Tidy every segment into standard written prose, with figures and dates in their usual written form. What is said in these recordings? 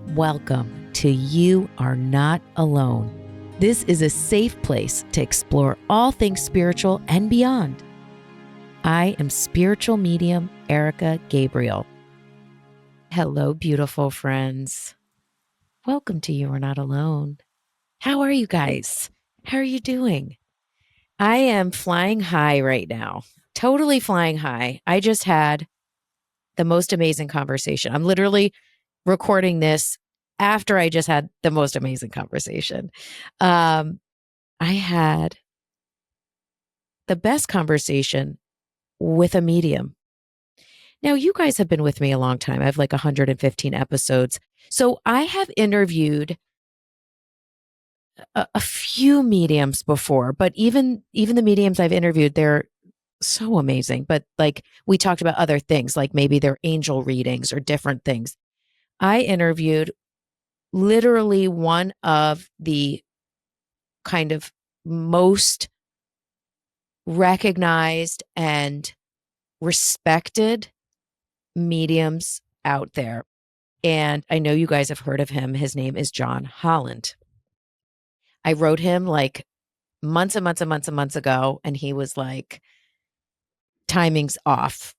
Welcome to You Are Not Alone. This is a safe place to explore all things spiritual and beyond. I am spiritual medium Erika Gabriel. Hello, beautiful friends. Welcome to You Are Not Alone. How are you guys? How are you doing? I am flying high right now. Totally flying high. I just had the most amazing conversation. I'm literally recording this after I just had the most amazing conversation. I had the best conversation with a medium. Now, you guys have been with me a long time. I have like 115 episodes. So I have interviewed a few mediums before, but even the mediums I've interviewed, they're so amazing. But like we talked about other things, like maybe their angel readings or different things. I interviewed literally one of the kind of most recognized and respected mediums out there. And I know you guys have heard of him. His name is John Holland. I wrote him like months and months and months and months ago, and he was like, timing's off.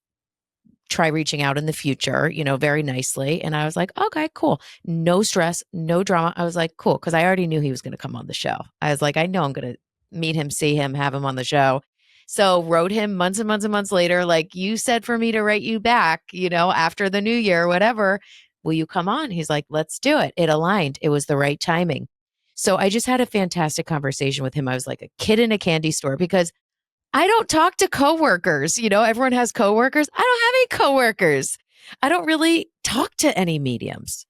Try reaching out in the future, very nicely. And I was like, okay, cool. No stress, no drama. I was like, cool. Cause I already knew he was going to come on the show. I was like, I know I'm going to meet him, see him, have him on the show. So wrote him months and months and months later, like you said for me to write you back, after the new year, whatever. Will you come on? He's like, let's do it. It aligned. It was the right timing. So I just had a fantastic conversation with him. I was like a kid in a candy store because I don't talk to coworkers. Everyone has coworkers. I don't have any coworkers. I don't really talk to any mediums.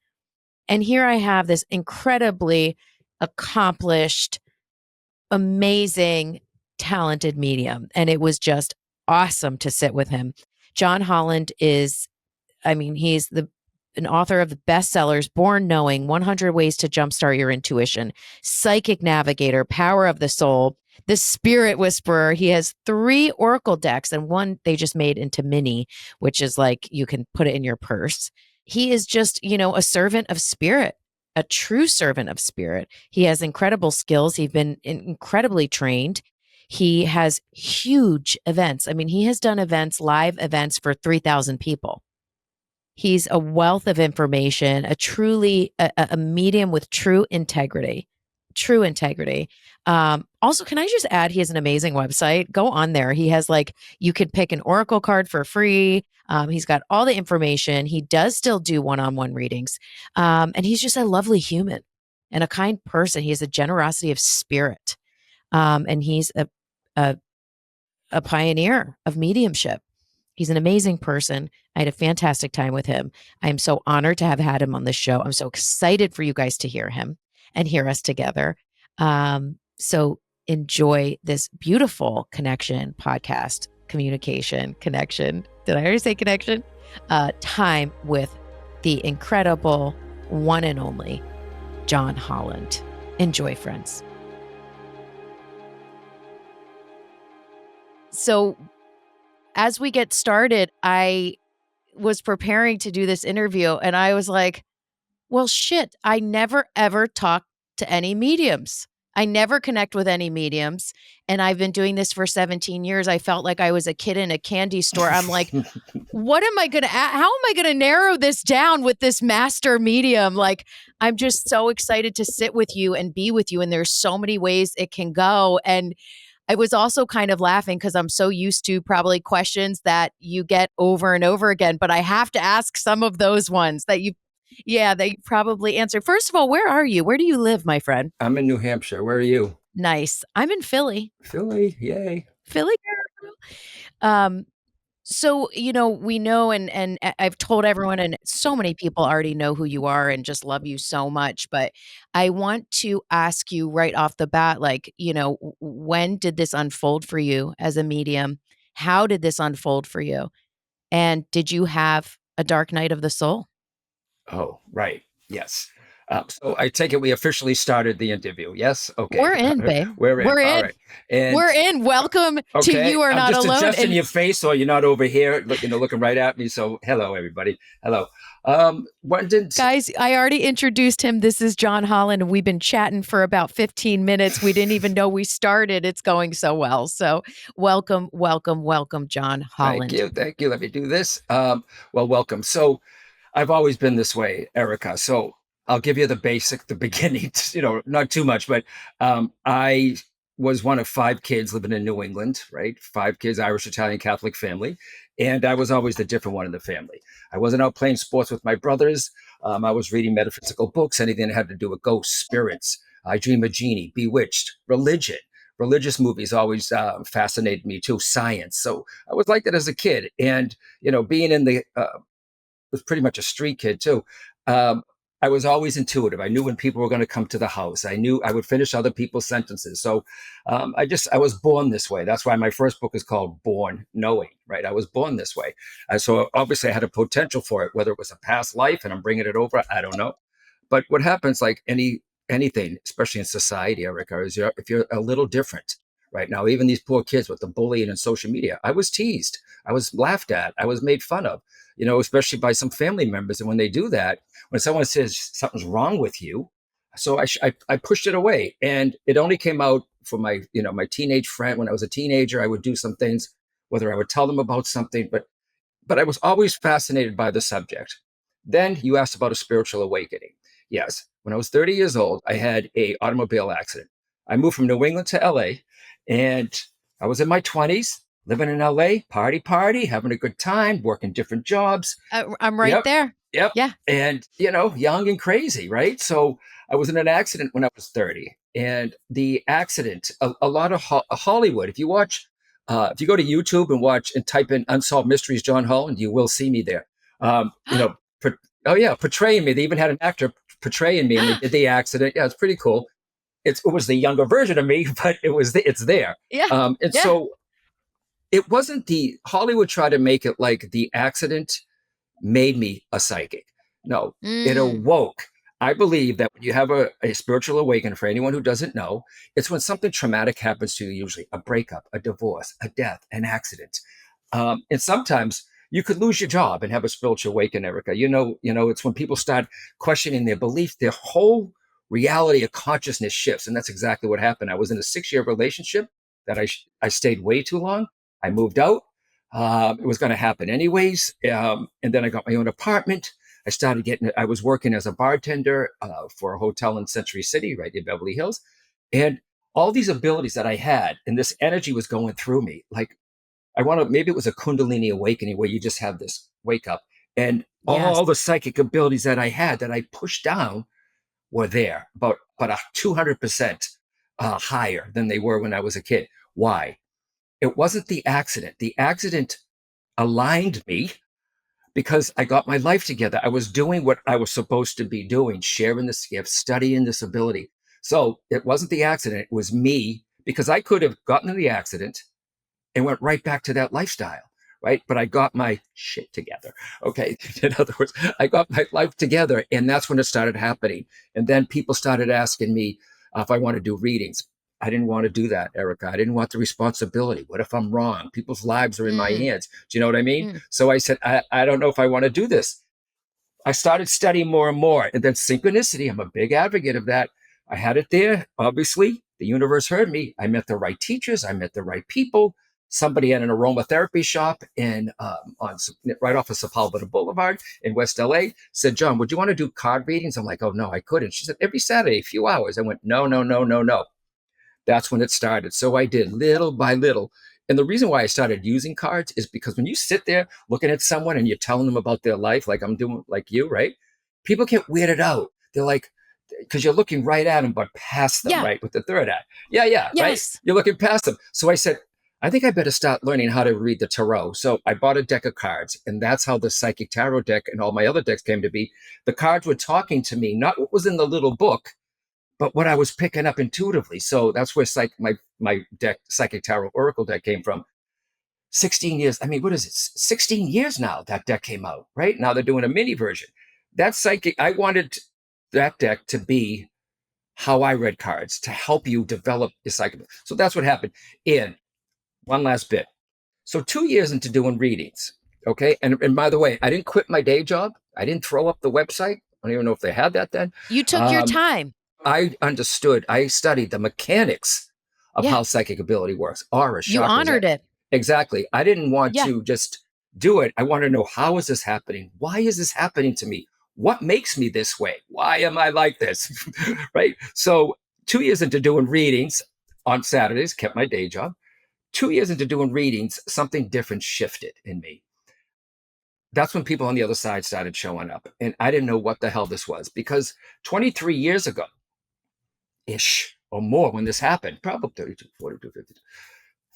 And here I have this incredibly accomplished, amazing, talented medium. And it was just awesome to sit with him. John Holland he's an author of the bestsellers, Born Knowing, 100 Ways to Jumpstart Your Intuition, Psychic Navigator, Power of the Soul, The Spirit Whisperer. He has 3 Oracle decks and one they just made into mini, which is like you can put it in your purse. He is just, a servant of spirit, a true servant of spirit. He has incredible skills. He's been incredibly trained. He has huge events. He has done live events for 3,000 people. He's a wealth of information, a medium with true integrity. Also, can I just add, he has an amazing website. Go on there. He has you could pick an oracle card for free. He's got all the information. He does still do one-on-one readings. And he's just a lovely human and a kind person. He has a generosity of spirit. And he's a pioneer of mediumship. He's an amazing person. I had a fantastic time with him. I am so honored to have had him on the show. I'm so excited for you guys to hear him and hear us together. So enjoy this beautiful connection, podcast, communication, connection. Did I already say connection? Time with the incredible one and only John Holland. Enjoy, friends. So as we get started, I was preparing to do this interview and I was like, well, shit, I never, ever talk to any mediums. I never connect with any mediums. And I've been doing this for 17 years. I felt like I was a kid in a candy store. I'm like, how am I going to narrow this down with this master medium? Like, I'm just so excited to sit with you and be with you. And there's so many ways it can go. And I was also kind of laughing because I'm so used to probably questions that you get over and over again, but I have to ask some of those ones that you probably answered. First of all, where are you? Where do you live, my friend? I'm in New Hampshire. Where are you? Nice. I'm in Philly. Philly, yay. Philly. So, we know and I've told everyone and so many people already know who you are and just love you so much. But I want to ask you right off the bat, when did this unfold for you as a medium? How did this unfold for you? And did you have a dark night of the soul? Oh, right. Yes. So I take it we officially started the interview. Yes. We're Okay. in, babe. We're in. We're All in. right. And We're in. Welcome to okay, You Are I'm Not just Alone. adjusting And your face so you're not over here, looking right at me. So hello, everybody. Hello. When did guys, I already introduced him. This is John Holland, and we've been chatting for about 15 minutes. We didn't even know we started. It's going so well. So welcome, welcome, welcome, John Thank Holland. you. Thank you. Let me do this. Well, welcome. So I've always been this way, Erica. So I'll give you the beginning, not too much, but I was one of five kids living in New England, right? Five kids, Irish, Italian, Catholic family. And I was always the different one in the family. I wasn't out playing sports with my brothers. I was reading metaphysical books, anything that had to do with ghosts, spirits. I Dream a Genie, Bewitched, religion. Religious movies always fascinated me too, science. So I was like that as a kid. And, being in the was pretty much a street kid too. Um, I was always intuitive. I knew when people were going to come to the house. I knew I would finish other people's sentences. So I was born this way. That's why my first book is called Born Knowing, right? I was born this way. So obviously I had a potential for it, whether it was a past life and I'm bringing it over, I don't know. But what happens, like anything, especially in society, Erica, is if you're a little different right now, even these poor kids with the bullying and social media, I was teased, I was laughed at, I was made fun of, especially by some family members. And when they do that, when someone says something's wrong with you, so I pushed it away, and it only came out for my teenage friend. When I was a teenager, I would do some things, whether I would tell them about something, but I was always fascinated by the subject. Then you asked about a spiritual awakening. Yes, when I was 30 years old, I had a automobile accident. I moved from New England to LA, and I was in my 20s, living in LA, party, having a good time, working different jobs. I'm right Yep, there. yep. Yeah. And, young and crazy, right? So I was in an accident when I was 30. And the accident, a lot of Hollywood, if you go to YouTube and watch and type in Unsolved Mysteries John Holland, you will see me there. Um, you know, oh yeah, portraying me. They even had an actor portraying me, and they did the accident. Yeah, it's pretty cool. It was the younger version of me, but it's there. Yeah. And Yeah. so it wasn't the Hollywood tried to make it like the accident made me a psychic. No, it Mm. awoke. I believe that when you have a spiritual awakening, for anyone who doesn't know, it's when something traumatic happens to you, usually a breakup, a divorce, a death, an accident. And sometimes you could lose your job and have a spiritual awakening, Erica. It's when people start questioning their belief, their whole reality of consciousness shifts. And that's exactly what happened. I was in a 6-year relationship that I stayed way too long. I moved out. It was going to happen anyways. And then I got my own apartment. I was working as a bartender for a hotel in Century City, right in Beverly Hills. And all these abilities that I had, and this energy was going through me. Like, maybe it was a Kundalini awakening where you just have this wake up. And Yes. all the psychic abilities that I had that I pushed down were there, about a 200% higher than they were when I was a kid. Why? It wasn't the accident. The accident aligned me because I got my life together. I was doing what I was supposed to be doing, sharing this gift, studying this ability. So it wasn't the accident, it was me, because I could have gotten in the accident and went right back to that lifestyle, right? But I got my shit together. Okay. In other words, I got my life together, and that's when it started happening. And then people started asking me if I want to do readings. I didn't want to do that, Erica. I didn't want the responsibility. What if I'm wrong? People's lives are in my Mm. hands. Do you know what I mean? Mm. So I said, I don't know if I want to do this. I started studying more and more. And then synchronicity, I'm a big advocate of that. I had it there. Obviously, the universe heard me. I met the right teachers. I met the right people. Somebody at an aromatherapy shop right off of Sepulveda Boulevard in West LA said, John, would you want to do card readings? I'm like, oh, no, I couldn't. She said, every Saturday, a few hours. I went, no, no, no, no, no. That's when it started. So I did little by little. And the reason why I started using cards is because when you sit there looking at someone and you're telling them about their life, like I'm doing, like you, right? People get weirded out. They're like, because you're looking right at them, but past them, Yeah. right? With the third eye. Yeah, yeah, right? Yes. You're looking past them. So I said, I think I better start learning how to read the tarot. So I bought a deck of cards, and that's how the psychic tarot deck and all my other decks came to be. The cards were talking to me, not what was in the little book, but what I was picking up intuitively. So that's where my deck, Psychic Tarot Oracle deck, came from. 16 years. I mean, what is it? 16 years now that deck came out, right? Now they're doing a mini version. That psychic, I wanted that deck to be how I read cards to help you develop your psyche. So that's what happened. And one last bit. So 2 years into doing readings, okay. And by the way, I didn't quit my day job. I didn't throw up the website. I don't even know if they had that then. You took your Um, time. I understood. I studied the mechanics of Yeah. how psychic ability works, aura, You chakras. honored it. Exactly. I didn't want Yeah. to just do it. I wanted to know, how is this happening? Why is this happening to me? What makes me this way? Why am I like this? Right. So 2 years into doing readings on Saturdays, kept my day job. 2 years into doing readings, something different shifted in me. That's when people on the other side started showing up. And I didn't know what the hell this was, because 23 years ago ish or more when this happened, probably 32, 42, 50,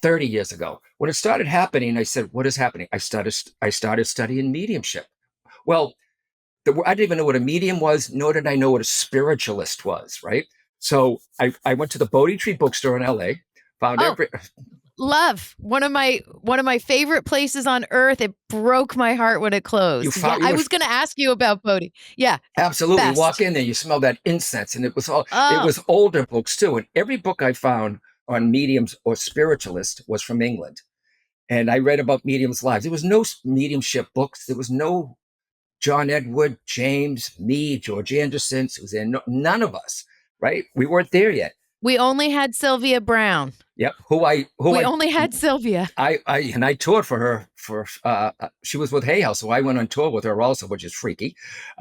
30 years ago, when it started happening, I said, what is happening? I started studying mediumship. Well, I didn't even know what a medium was, nor did I know what a spiritualist was, right? So I went to the Bodhi Tree bookstore in LA, found Oh, every love. One of my favorite places on earth. It broke my heart when it you closed. Yeah, found you I would was going to ask you about Bodhi. Yeah, absolutely walk best. in there, you smell that incense, and it Oh, was older books too. And every book I found on mediums or spiritualists was from England. And I read about mediums' lives. There was no mediumship books. There was no John Edward, James, me, George Anderson, Suzanne. None of us, right? We weren't there yet. we only had Sylvia Brown. Yep. Who I who We I only had Sylvia. I toured for her for she was with Hay House, so I went on tour with her also, which is freaky.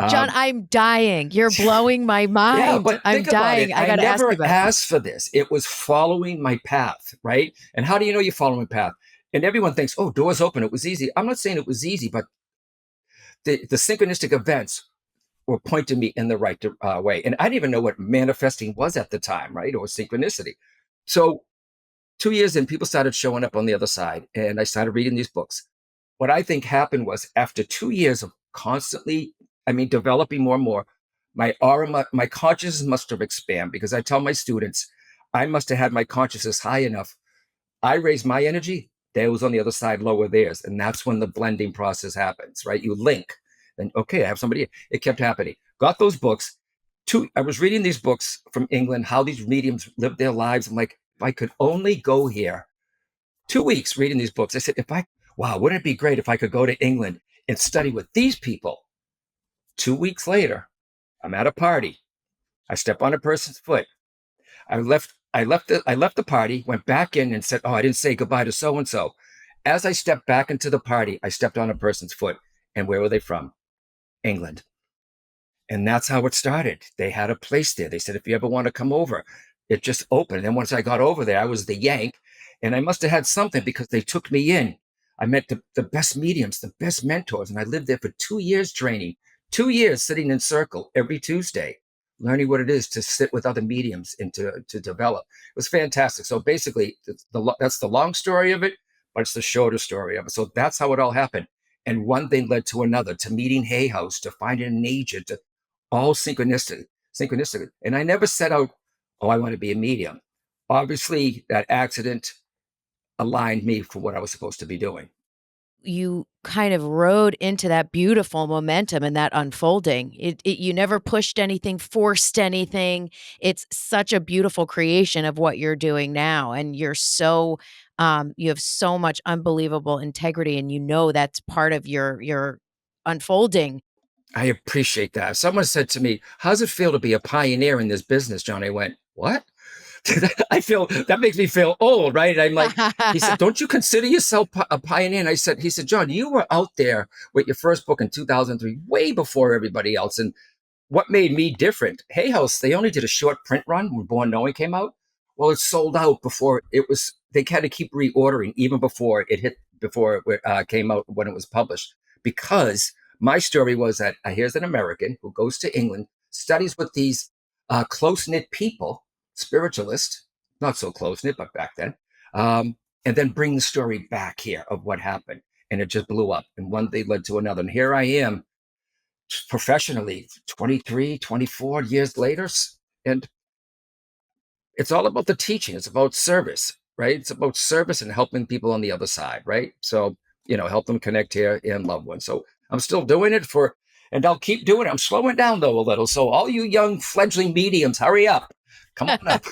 John, Um, I'm dying. You're blowing my yeah, mind. but I'm think about it. dying. I I got to ask you never about it. asked for this. It was following my path, right? And how do you know you're following a path? And everyone thinks, oh, doors open. It was easy. I'm not saying it was easy, but the synchronistic events were pointing me in the right way. And I didn't even know what manifesting was at the time, right? Or synchronicity. So 2 years in, people started showing up on the other side, and I started reading these books. What I think happened was, after 2 years of constantly, developing more and more, my aura, my consciousness must have expanded, because I tell my students, I must have had my consciousness high enough. I raise my energy, those on the other side lower theirs. And that's when the blending process happens, right? You link. And okay, I have somebody. It kept happening. Got those books. I was reading these books from England, how these mediums live their lives. I'm like, if I could only go here. 2 weeks reading these books. I said, wow, wouldn't it be great if I could go to England and study with these people? 2 weeks later, I'm at a party. I step on a person's foot. I left the party, went back in and said, oh, I didn't say goodbye to so and so. As I stepped back into the party, I stepped on a person's foot. And where were they from? England. And that's how it started. They had a place there. They said, if you ever want to come over, it just opened. And once I got over there, I was the Yank. And I must have had something, because they took me in. I met the best mediums, the best mentors. And I lived there for 2 years training, 2 years sitting in circle every Tuesday, learning what it is to sit with other mediums and to develop. It was fantastic. So basically, that's the long story of it, but it's the shorter story of it. So that's how it all happened. And one thing led to another, to meeting Hay House, to finding an agent, to all synchronistic. And I never set out, oh, I want to be a medium. Obviously, that accident aligned me for what I was supposed to be doing. You kind of rode into that beautiful momentum and that unfolding. You never pushed anything, forced anything. It's such a beautiful creation of what you're doing now. And you have so much unbelievable integrity, and that's part of your unfolding. I appreciate that. Someone said to me, how's it feel to be a pioneer in this business, John? I went, what? I feel that makes me feel old, right? I'm like, he said, don't you consider yourself a pioneer? And he said, John, you were out there with your first book in 2003, way before everybody else. And what made me different? Hay House, they only did a short print run when Born Knowing came out. Well, it sold out before it was. They had to keep reordering even before it hit, before it came out when it was published. Because my story was that here's an American who goes to England, studies with these close knit people, spiritualists, not so close knit, but back then, and then bring the story back here of what happened, and it just blew up. And one thing led to another, and here I am professionally 23, 24 years later. And it's all about the teaching. It's about service, right? It's about service and helping people on the other side, right? So, help them connect here and loved ones. So I'm still doing it for, and I'll keep doing it. I'm slowing down though a little. So all you young fledgling mediums, hurry up. Come on up.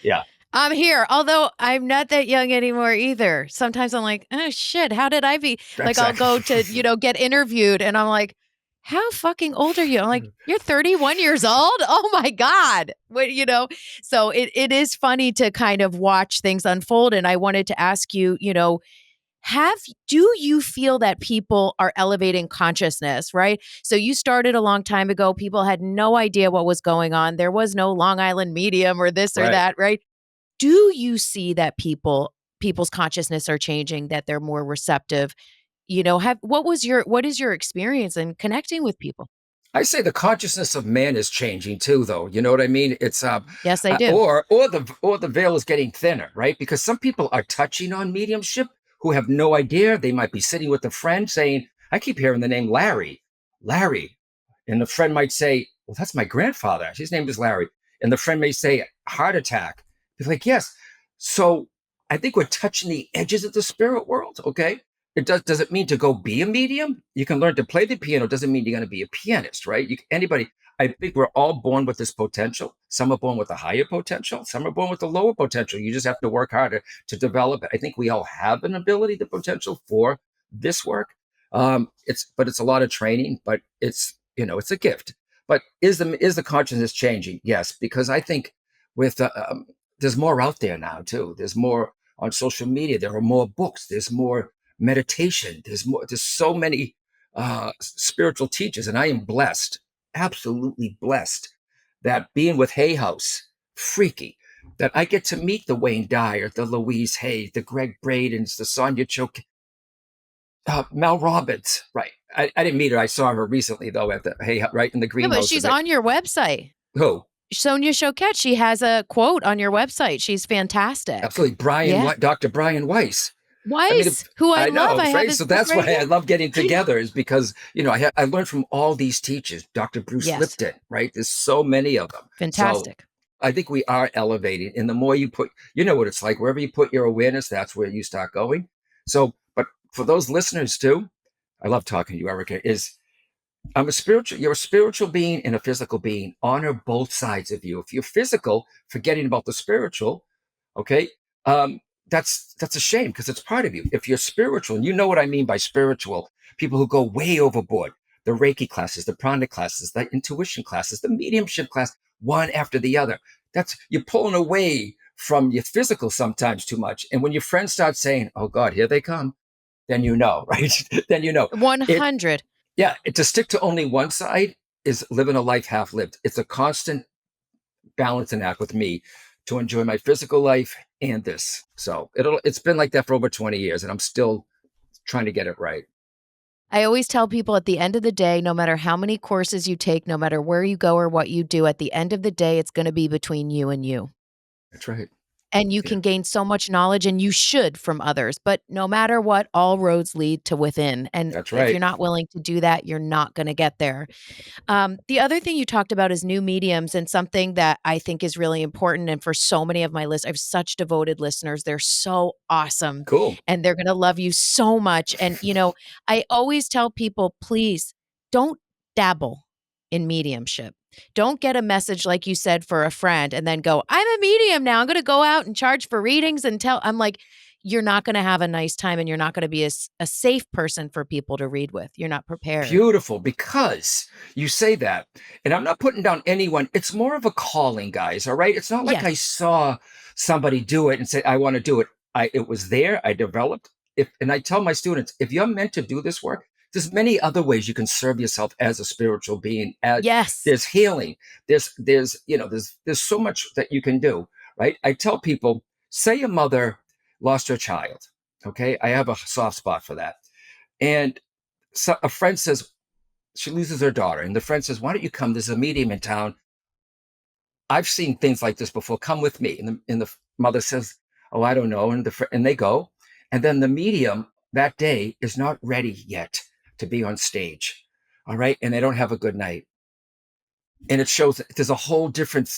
Yeah. I'm here, although I'm not that young anymore either. Sometimes I'm like, oh shit, how did I be? Like, I'll go to, Exactly. get interviewed and I'm like, how fucking old are you? I'm like, you're 31 years old? Oh my God. So it is funny to kind of watch things unfold. And I wanted to ask you, have do you feel that people are elevating consciousness, right? So you started a long time ago. People had no idea what was going on. There was no Long Island Medium or this or Right. that, right? Do you see that people's consciousness are changing, that they're more receptive? Have what is your experience in connecting with people? I say the consciousness of man is changing too, though. You know what I mean? It's Yes, I do. or the veil is getting thinner, right? Because some people are touching on mediumship who have no idea. They might be sitting with a friend saying, "I keep hearing the name Larry, Larry," and the friend might say, "Well, that's my grandfather. His name is Larry," and the friend may say, "Heart attack." He's like, "Yes." So I think we're touching the edges of the spirit world. Okay, it does it mean to go be a medium? You can learn to play the piano. Doesn't mean you're going to be a pianist, right? Anybody. I think we're all born with this potential. Some are born with a higher potential. Some are born with a lower potential. You just have to work harder to develop it. I think we all have an ability, the potential for this work. It's a lot of training, but it's a gift. But is the consciousness changing? Yes, because I think with there's more out there now too. There's more on social media. There are more books. There's more meditation. There's so many spiritual teachers, and I am blessed, absolutely blessed, that being with Hay House, freaky, that I get to meet the Wayne Dyer, the Louise Hay, the Greg Bradens, the Sonia Choke, Mel Robbins. Right. I didn't meet her. I saw her recently though at the Hay, right in the Yeah, but greenhouse she's event. on your website. Who? Sonia Choquette, she has a quote on your website. She's fantastic. Absolutely, Yeah. Dr. Brian Weiss. I mean, Weiss, who I I love. know, I have right? his So book that's right why here. I love getting I know. together, is because I learned from all these teachers. Dr. Bruce Yes. Lipton, right? There's so many of them. So Fantastic. I think we are elevating, and the more you put, what it's like. Wherever you put your awareness, that's where you start going. So, but for those listeners too, I love talking to you, Erika. You're a spiritual being and a physical being. Honor both sides of you. If you're physical, forgetting about the spiritual, okay, that's a shame because it's part of you. If you're spiritual, and you know what I mean by spiritual, people who go way overboard, the Reiki classes, the prana classes, the intuition classes, the mediumship class, one after the other. That's you're pulling away from your physical sometimes too much. And when your friends start saying, "Oh God, here they come," then you know, right? Then you know it. 100. Yeah, to stick to only one side is living a life half lived. It's a constant balancing act with me to enjoy my physical life and this. So it's been like that for over 20 years, and I'm still trying to get it right. I always tell people at the end of the day, no matter how many courses you take, no matter where you go or what you do, at the end of the day, it's going to be between you and you. That's right. And you Yeah, can gain so much knowledge, and you should, from others. But no matter what, all roads lead to within. And that's if you're right. not willing to do that, you're not going to get there. The other thing you talked about is new mediums, and something that I think is really important. And for so many of my listeners, I have such devoted listeners. They're so awesome Cool. and they're going to love you so much. And, I always tell people, please don't dabble in mediumship. Don't get a message like you said for a friend and then go, I'm a medium now. I'm going to go out and charge for readings and tell. I'm like, you're not going to have a nice time and you're not going to be a safe person for people to read with. You're not prepared. Beautiful, because you say that, and I'm not putting down anyone. It's more of a calling, guys. All right. It's not like I Yes. saw somebody do it and said, I want to do it. It was there. I developed and I tell my students, if you're meant to do this work, there's many other ways you can serve yourself as a spiritual being. Yes. There's healing. There's so much that you can do. Right. I tell people, say a mother lost her child. Okay. I have a soft spot for that. And so a friend says, she loses her daughter, and the friend says, "Why don't you come? There's a medium in town. I've seen things like this before. Come with me." And the mother says, "Oh, I don't know." And they go, and then the medium that day is not ready yet to be on stage. All right, and they don't have a good night, and it shows that there's a whole different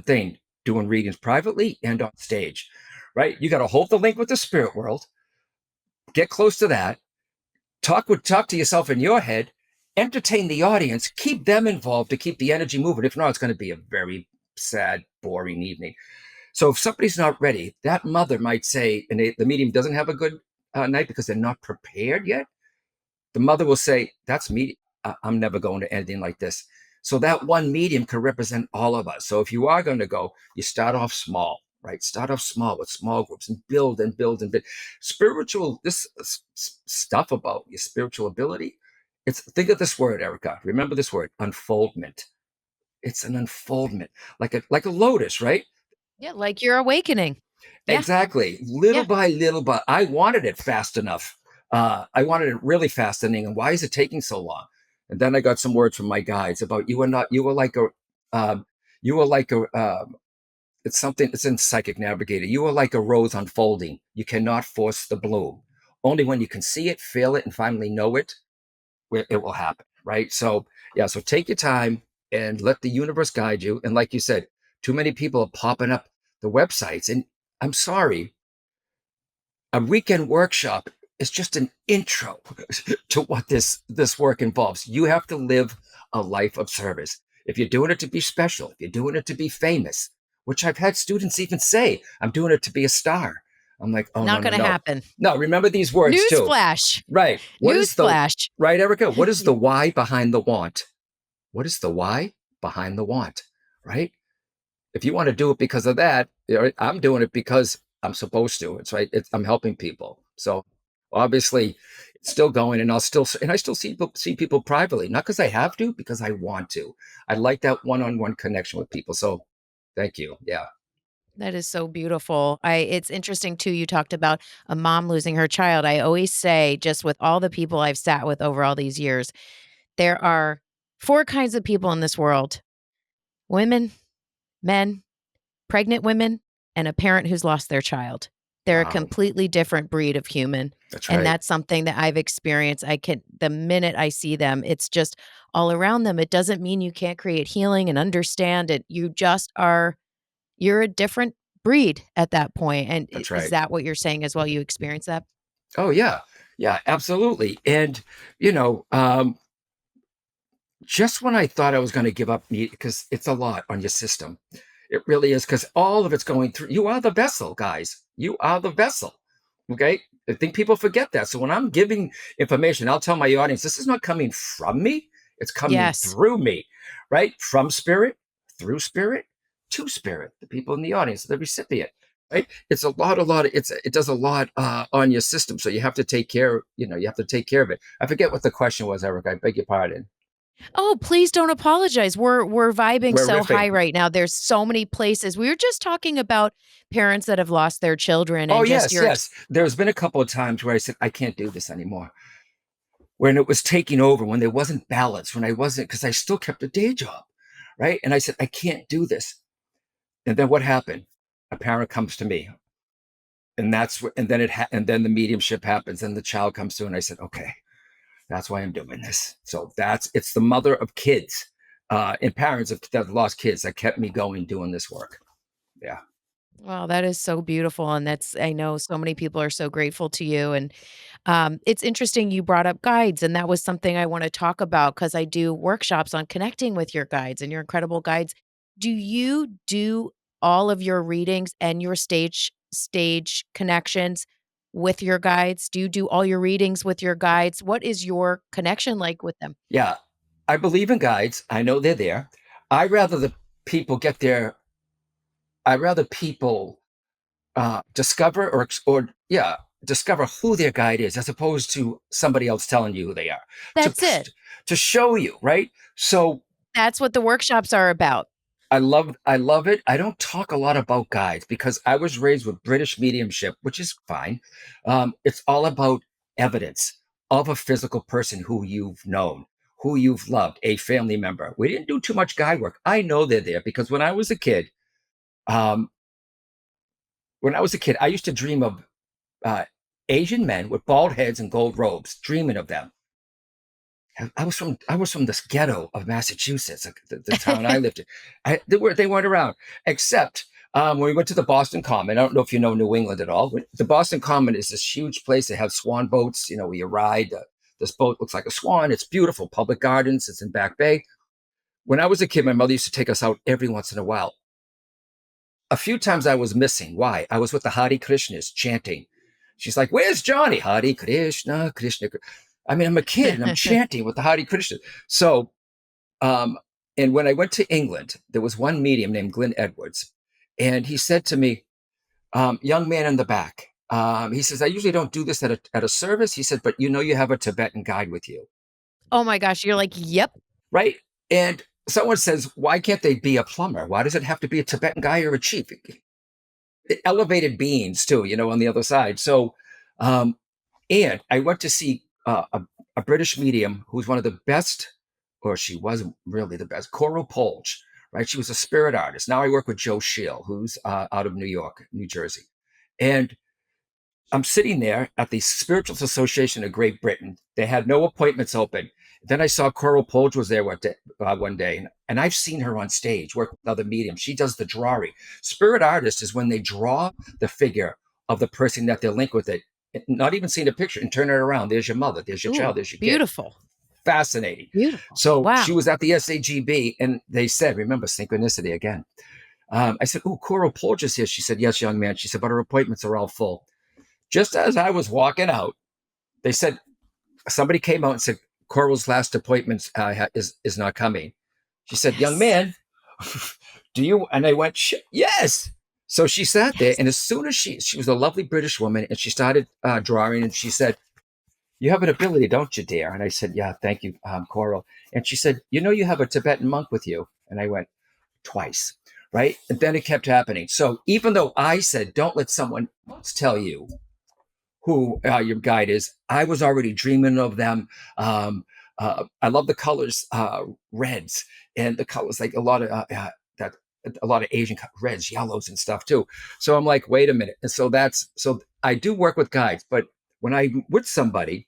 thing doing readings privately and on stage, right? You got to hold the link with the spirit world, get close to that, talk to yourself in your head, entertain the audience, keep them involved to keep the energy moving. If not, it's going to be a very sad, boring evening. So if somebody's not ready, that mother might say, and the medium doesn't have a good night because they're not prepared yet. The mother will say, "That's me. I'm never going to anything like this." So that one medium can represent all of us. So if you are going to go, you start off small, right? Start off small with small groups and build and build and build. Spiritual, this stuff about your spiritual ability. It's think of this word, Erika. Remember this word, unfoldment. It's an unfoldment, like a lotus, right? Yeah, like you're awakening. Yeah, Exactly. Little yeah. by little, but I wanted it fast enough. I wanted it really fast ending. And why is it taking so long? And then I got some words from my guides about you were not, um, you were like a, it's something, it's in Psychic Navigator. You are like a rose unfolding. You cannot force the bloom. Only when you can see it, feel it, and finally know it, it will happen. Right. So, yeah. So take your time and let the universe guide you. And like you said, too many people are popping up the websites. And I'm sorry, a weekend workshop is just an intro to what this work involves. You have to live a life of service. If you're doing it to be special, if you're doing it to be famous, which I've had students even say, I'm doing it to be a star. I'm like, oh no, Not no, going to no. happen. No, remember these words too. Newsflash. Right. What is the Newsflash. right, Erika? What is Yeah. the why behind the want? What is the why behind the want? Right? If you want to do it because of that, I'm doing it because I'm supposed to. It's right. I'm helping people. So obviously, it's still going, and I still see people privately, not because I have to, because I want to. I like that one-on-one connection with people. So, thank you. Yeah. That is so beautiful. It's interesting too, you talked about a mom losing her child. I always say, just with all the people I've sat with over all these years, there are 4 kinds of people in this world: women, men, pregnant women, and a parent who's lost their child. They're a Wow. completely different breed of human. That's And right. that's something that I've experienced. The minute I see them, it's just all around them. It doesn't mean you can't create healing and understand it. You just are, you're a different breed at that point. And That's is right. that what you're saying as well? You experience that? Oh yeah. Yeah. Absolutely. And you know, just when I thought I was going to give up meat, because it's a lot on your system. It really is, because all of it's going through. You are the vessel, guys. You are the vessel. Okay. I think people forget that. So when I'm giving information, I'll tell my audience this is not coming from me, it's coming Yes. through me, right? From spirit, through spirit, to spirit, the people in the audience, the recipient. Right? It's a lot. It does a lot on your system. So you have to take care. You have to take care of it. I forget what the question was, Eric. I beg your pardon. Oh, please don't apologize. We're vibing We're so high riffing. right now. There's so many places. We were just talking about parents that have lost their children Oh and just yes, your yes. There's been a couple of times where I said I can't do this anymore. When it was taking over, when there wasn't balance, when I wasn't, because I still kept a day job, right? And I said I can't do this. And then what happened? A parent comes to me, and and then the mediumship happens, and the child comes through, and I said, okay, that's why I'm doing this. So it's the mother of kids, and parents that have lost kids that kept me going doing this work. Yeah. Wow, that is so beautiful, and that's I know so many people are so grateful to you, and, it's interesting you brought up guides, and that was something I wanna talk about because I do workshops on connecting with your guides and your incredible guides. Do you do all of your readings and your stage connections with your guides? Do you do all your readings with your guides? What is your connection like with them? Yeah, I believe in guides. I know they're there. I rather the people get their. I rather people discover or yeah, discover who their guide is, as opposed to somebody else telling you who they are. To That's it. to show you, right? So That's what the workshops are about. I love it. I don't talk a lot about guides because I was raised with British mediumship, which is fine. It's all about evidence of a physical person who you've known, who you've loved, a family member. We didn't do too much guide work. I know they're there because um, when I was a kid, I used to dream of uh, Asian men with bald heads and gold robes, dreaming of them. I was from this ghetto of Massachusetts, like the town I lived in. They weren't around, except when we went to the Boston Common. I don't know if you know New England at all. The Boston Common is this huge place. They have swan boats, where you ride This boat looks like a swan. It's beautiful. Public gardens. It's in Back Bay. When I was a kid, my mother used to take us out every once in a while. A few times I was missing. Why? I was with the Hare Krishnas chanting. She's like, "Where's Johnny?" Hare Krishna, Krishna. I mean, I'm a kid and I'm chanting with the Hare Krishna. So, um, and when I went to England, there was one medium named Glenn Edwards, and he said to me, "Young man in the back," he says, "I usually don't do this at a service." He said, "But you know, you have a Tibetan guide with you, Oh my gosh, you're like, "Yep." right?" And someone says, "Why can't they be a plumber? Why does it have to be a Tibetan guy or a chief?" Elevated beings too, on the other side. So, um, and I went to see a British medium who's one of the best, or she wasn't really the best, Coral Polge, right? She was a spirit artist. Now I work with Joe Scheel, who's out of New York, New Jersey. And I'm sitting there at the Spiritualist Association of Great Britain. They had no appointments open. Then I saw Coral Polge was there one day, and I've seen her on stage work with other mediums. She does the drawing. Spirit artist is when they draw the figure of the person that they're linked with it, not even seeing a picture and turn it around. There's your mother, there's your child, Ooh, there's your kid. beautiful, Fascinating. beautiful. So she Wow. was at the SAGB, and they said, remember synchronicity again. I said, "Oh, Coral Polge is here." She said, "Yes, young man." She said, "But her appointments are all full." Just as I was walking out, they said somebody came out and said Coral's last appointment is not coming. She said, "Young Yes. man, do you?" And I went, "Yes." So she sat there, Yes. and as soon as she was a lovely British woman, and she started drawing, and she said, "You have an ability, don't you, dear?" And I said, "Yeah, thank you, Coral." And she said, "You have a Tibetan monk with you." And I went, "Twice." Right. And then it kept happening. So even though I said, "Don't let someone else tell you who your guide is," I was already dreaming of them. I love the colors, reds, and the colors like that a lot of Asian reds, yellows, and stuff too. So I'm like, wait a minute. And so I do work with guides, but when I'm with somebody,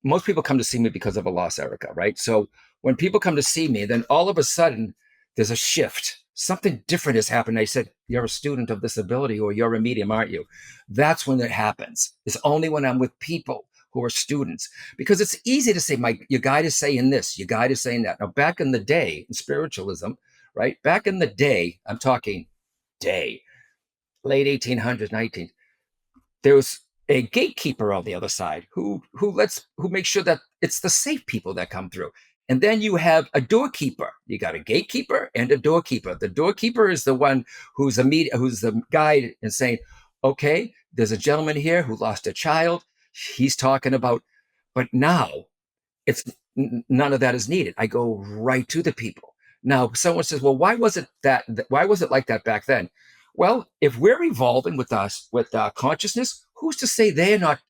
most people come to see me because of a loss, Erica, right? So when people come to see me, then all of a sudden there's a shift. Something different has happened. I said, "You're a student of this ability, or you're a medium, aren't you?" That's when it happens. It's only when I'm with people who are students, because it's easy to say, your guide is saying this, your guide is saying that. Now, back in the day in spiritualism, right? Back in the day, I'm talking day, late 1800s, 19, there was a gatekeeper on the other side who makes sure that it's the safe people that come through. And then you have a doorkeeper. You got a gatekeeper and a doorkeeper. The doorkeeper is the one who's the guide and saying, "Okay, there's a gentleman here who lost a child. He's talking about," but now it's none of that is needed. I go right to the people. Now, someone says, "Well, why was it that? Why was it like that back then?" Well, if we're evolving with us with consciousness, who's to say they're not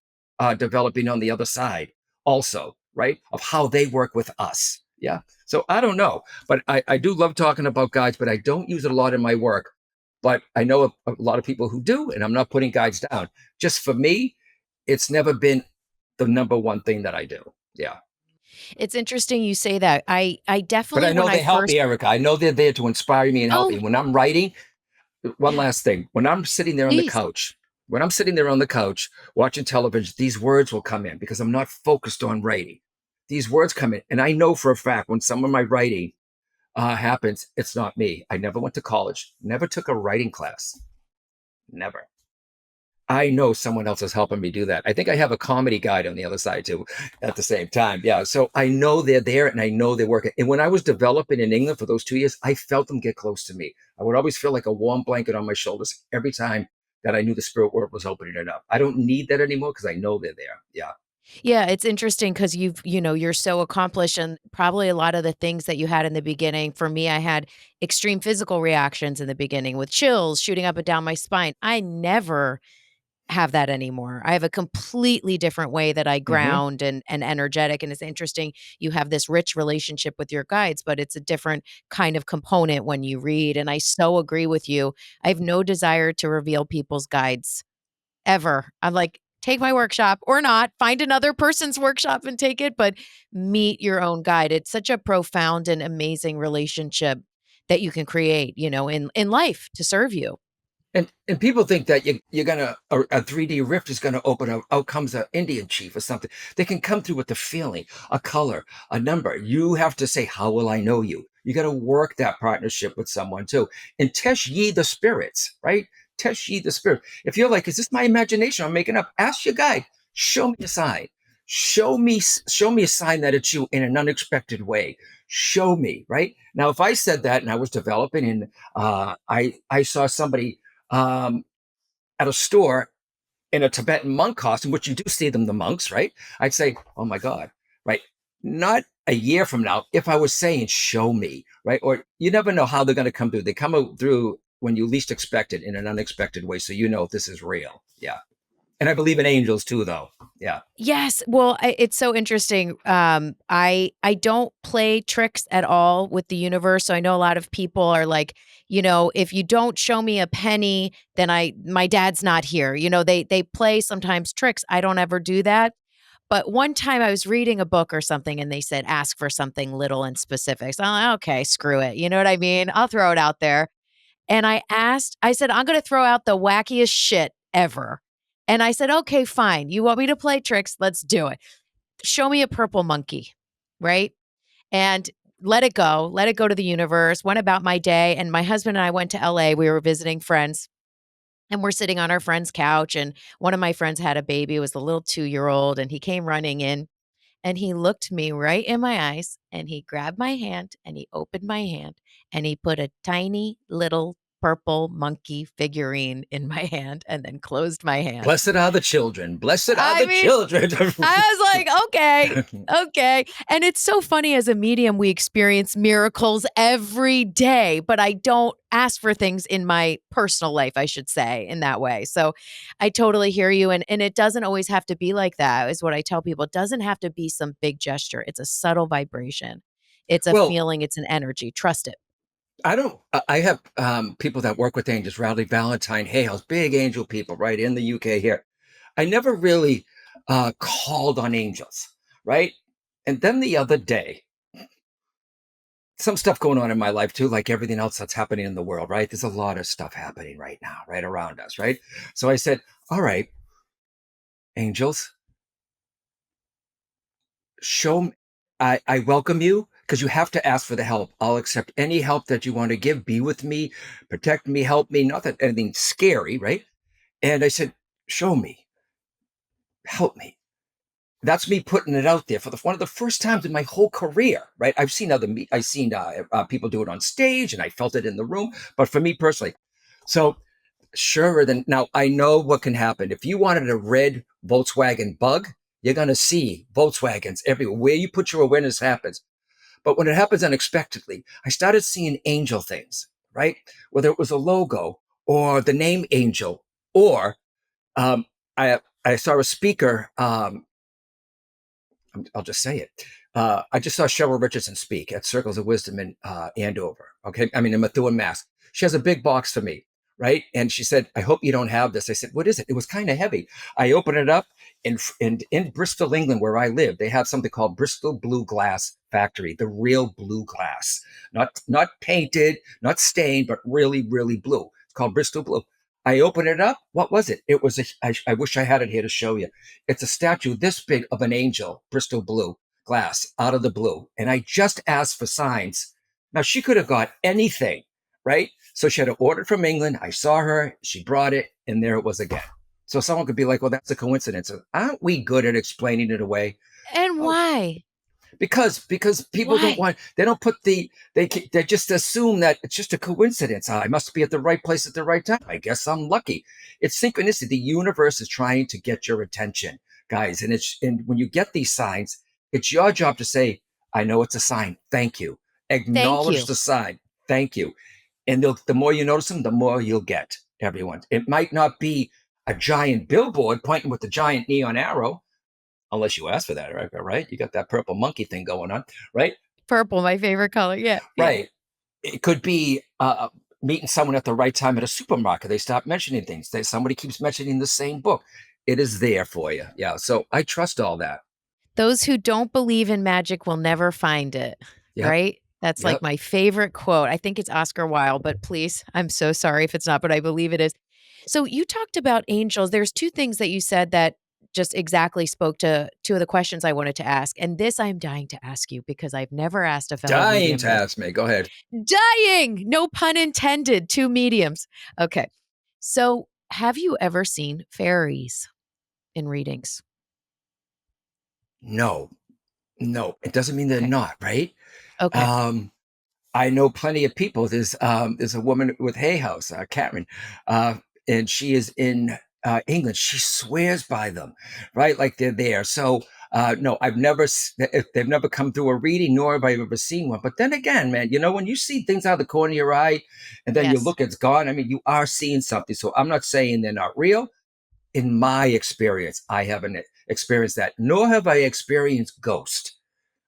developing on the other side also, right? Of how they work with us. Yeah. So I don't know, but I do love talking about guides, but I don't use it a lot in my work. But I know a lot of people who do, and I'm not putting guides down. Just for me, it's never been the number one thing that I do. Yeah. It's interesting you say that. I But definitely I when know I they help first me, Erica. I know they're there to inspire me and help Oh, me. When I'm writing, one yeah, last thing. When I'm sitting there on the please. couch, when I'm sitting there on the couch watching television, these words will come in because I'm not focused on writing. These words come in. And I know for a fact when some of my writing happens, it's not me. I never went to college, never took a writing class, never. I know someone else is helping me do that. I think I have a comedy guide on the other side too at the same time. Yeah. So I know they're there and I know they're working. And when I was developing in England for those 2 years, I felt them get close to me. I would always feel like a warm blanket on my shoulders every time that I knew the spirit world was opening it up. I don't need that anymore because I know they're there. Yeah. Yeah, it's interesting because you're so accomplished and probably a lot of the things that you had in the beginning. For me, I had extreme physical reactions in the beginning with chills shooting up and down my spine. I never have that anymore. I have a completely different way that I Hmm. ground and energetic, and it's interesting you have this rich relationship with your guides, but it's a different kind of component when you read, and I so agree with you. I have no desire to reveal people's guides ever. I'm like, take my workshop or not, find another person's workshop and take it, but meet your own guide. It's such a profound and amazing relationship that you can create, in life to serve you. And people think that you're gonna a 3D rift is gonna open up. Out comes an Indian chief or something. They can come through with a feeling, a color, a number. You have to say, "How will I know you?" You got to work that partnership with someone too, and test ye the spirits, right? Test ye the spirit. If you're like, "Is this my imagination? I'm making up." Ask your guide. Show me a sign. Show me a sign that it's you in an unexpected way. Show me, right? Now, if I said that and I was developing, and I saw somebody um, at a store in a Tibetan monk costume, which you do see them, the monks, right? I'd say, "Oh my God," right? Not a year from now, if I was saying, "Show me," right? Or you never know how they're going to come through. They come out through when you least expect it in an unexpected way. So you know this is real. Yeah. And I believe in angels too, though. Yeah. Yes, well, it's so interesting. I don't play tricks at all with the universe. So I know a lot of people are like, if you don't show me a penny, then my dad's not here. They play sometimes tricks. I don't ever do that. But one time I was reading a book or something, and they said ask for something little and specific. So I'm like, okay, screw it. You know what I mean? I'll throw it out there. And I said, I'm going to throw out the wackiest shit ever. And I said, okay, fine. You want me to play tricks? Let's do it. Show me a purple monkey, right? And let it go to the universe. Went about my day. And my husband and I went to LA. We were visiting friends. And we're sitting on our friend's couch. And one of my friends had a baby. It was a little 2-year old. And he came running in and he looked me right in my eyes and he grabbed my hand and he opened my hand and he put a tiny little purple monkey figurine in my hand and then closed my hand. Blessed are the children. Blessed are I the mean, children. I was like, okay, okay. And it's so funny as a medium, we experience miracles every day, but I don't ask for things in my personal life, I should say, in that way. So I totally hear you. And it doesn't always have to be like that, is what I tell people. It doesn't have to be some big gesture, it's a subtle vibration, it's a Well, feeling, it's an energy. Trust it. I don't. I have people that work with angels. Rowley Valentine Hales, big angel people, right in the UK here. I never really called on angels, right? And then the other day, some stuff going on in my life too, like everything else that's happening in the world, right? There's a lot of stuff happening right now, right around us, right? So I said, "All right, angels, show me. I welcome you because you have to ask for the help. I'll accept any help that you want to give. Be with me, protect me, help me. Not that anything scary, right?" And I said, "Show me, help me." That's me putting it out there for one of the first times in my whole career, right? I've seen people do it on stage, and I felt it in the room. But for me personally, so sure. Then now I know what can happen if you wanted a red Volkswagen Bug. You're gonna see Volkswagens everywhere. Where you put your awareness happens. But when it happens unexpectedly, I started seeing angel things, right? Whether it was a logo or the name Angel, or um, I saw a speaker. I'll just say it. I just saw Cheryl Richardson speak at Circles of Wisdom in Andover. Okay, I mean in Methuen, Mass. She has a big box for me, right? And she said, "I hope you don't have this." I said, "What is it?" It was kind of heavy. I opened it up, and in Bristol, England, where I live, they have something called Bristol Blue Glass Factory, the real blue glass, not painted, not stained, but really, really blue. It's called Bristol Blue. I opened it up. What was it? It was I wish I had it here to show you. It's a statue this big of an angel, Bristol blue glass, out of the blue. And I just asked for signs. Now she could have got anything, right? So she had to order it from England. I saw her, she brought it, and there it was again. So someone could be like, "Well, that's a coincidence." Aren't we good at explaining it away? And Oh, why? because people don't Why? want, they don't put they just assume that it's just a coincidence. I must be at the right place at the right time. I guess I'm lucky. It's synchronicity. The universe is trying to get your attention, guys. And when you get these signs, it's your job to say, "I know it's a sign, thank you." Thank Acknowledge you. the sign, thank you. And the more you notice them, the more you'll get. Everyone, it might not be a giant billboard pointing with a giant neon arrow, unless you ask for that, right? You got that purple monkey thing going on, right? Purple, my favorite color. Yeah, yeah. Right. It could be meeting someone at the right time at a supermarket. They stop mentioning things. Somebody keeps mentioning the same book. It is there for you. Yeah. So I trust all that. Those who don't believe in magic will never find it, Yep. right? That's like Yep. my favorite quote. I think it's Oscar Wilde, but please, I'm so sorry if it's not, but I believe it is. So you talked about angels. There's two things that you said that just exactly spoke to two of the questions I wanted to ask. And this I'm dying to ask you because I've never asked a fellow Dying medium to this. ask me. Go ahead. Dying! No pun intended. Two mediums. Okay. So have you ever seen fairies in readings? No, no. It doesn't mean they're Okay. not, right? Okay. Um, I know plenty of people. There's a woman with Hay House, Karen, uh, and she is in England. She swears by them, right? Like they're there. So no, they've never come through a reading, nor have I ever seen one. But then again, man, when you see things out of the corner of your eye, and then you Yes. look, it's gone. I mean, you are seeing something. So I'm not saying they're not real. In my experience, I haven't experienced that, nor have I experienced ghosts,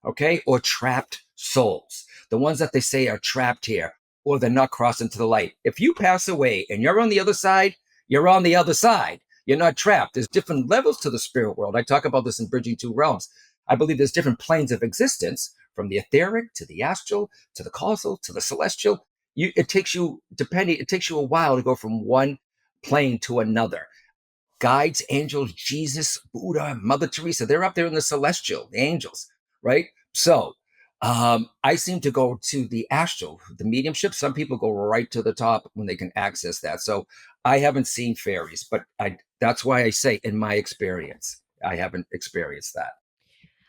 okay, or trapped souls, the ones that they say are trapped here, or they're not crossing to the light. If you pass away and you're on the other side, you're on the other side. You're not trapped. There's different levels to the spirit world. I talk about this in Bridging Two Realms. I believe there's different planes of existence, from the etheric to the astral to the causal to the celestial. It takes you, depending, it takes you a while to go from one plane to another. Guides, angels, Jesus, Buddha, Mother Teresa, they're up there in the celestial, the angels, right? So I seem to go to the astral, the mediumship. Some people go right to the top when they can access that. So I haven't seen fairies, but that's why I say, in my experience, I haven't experienced that.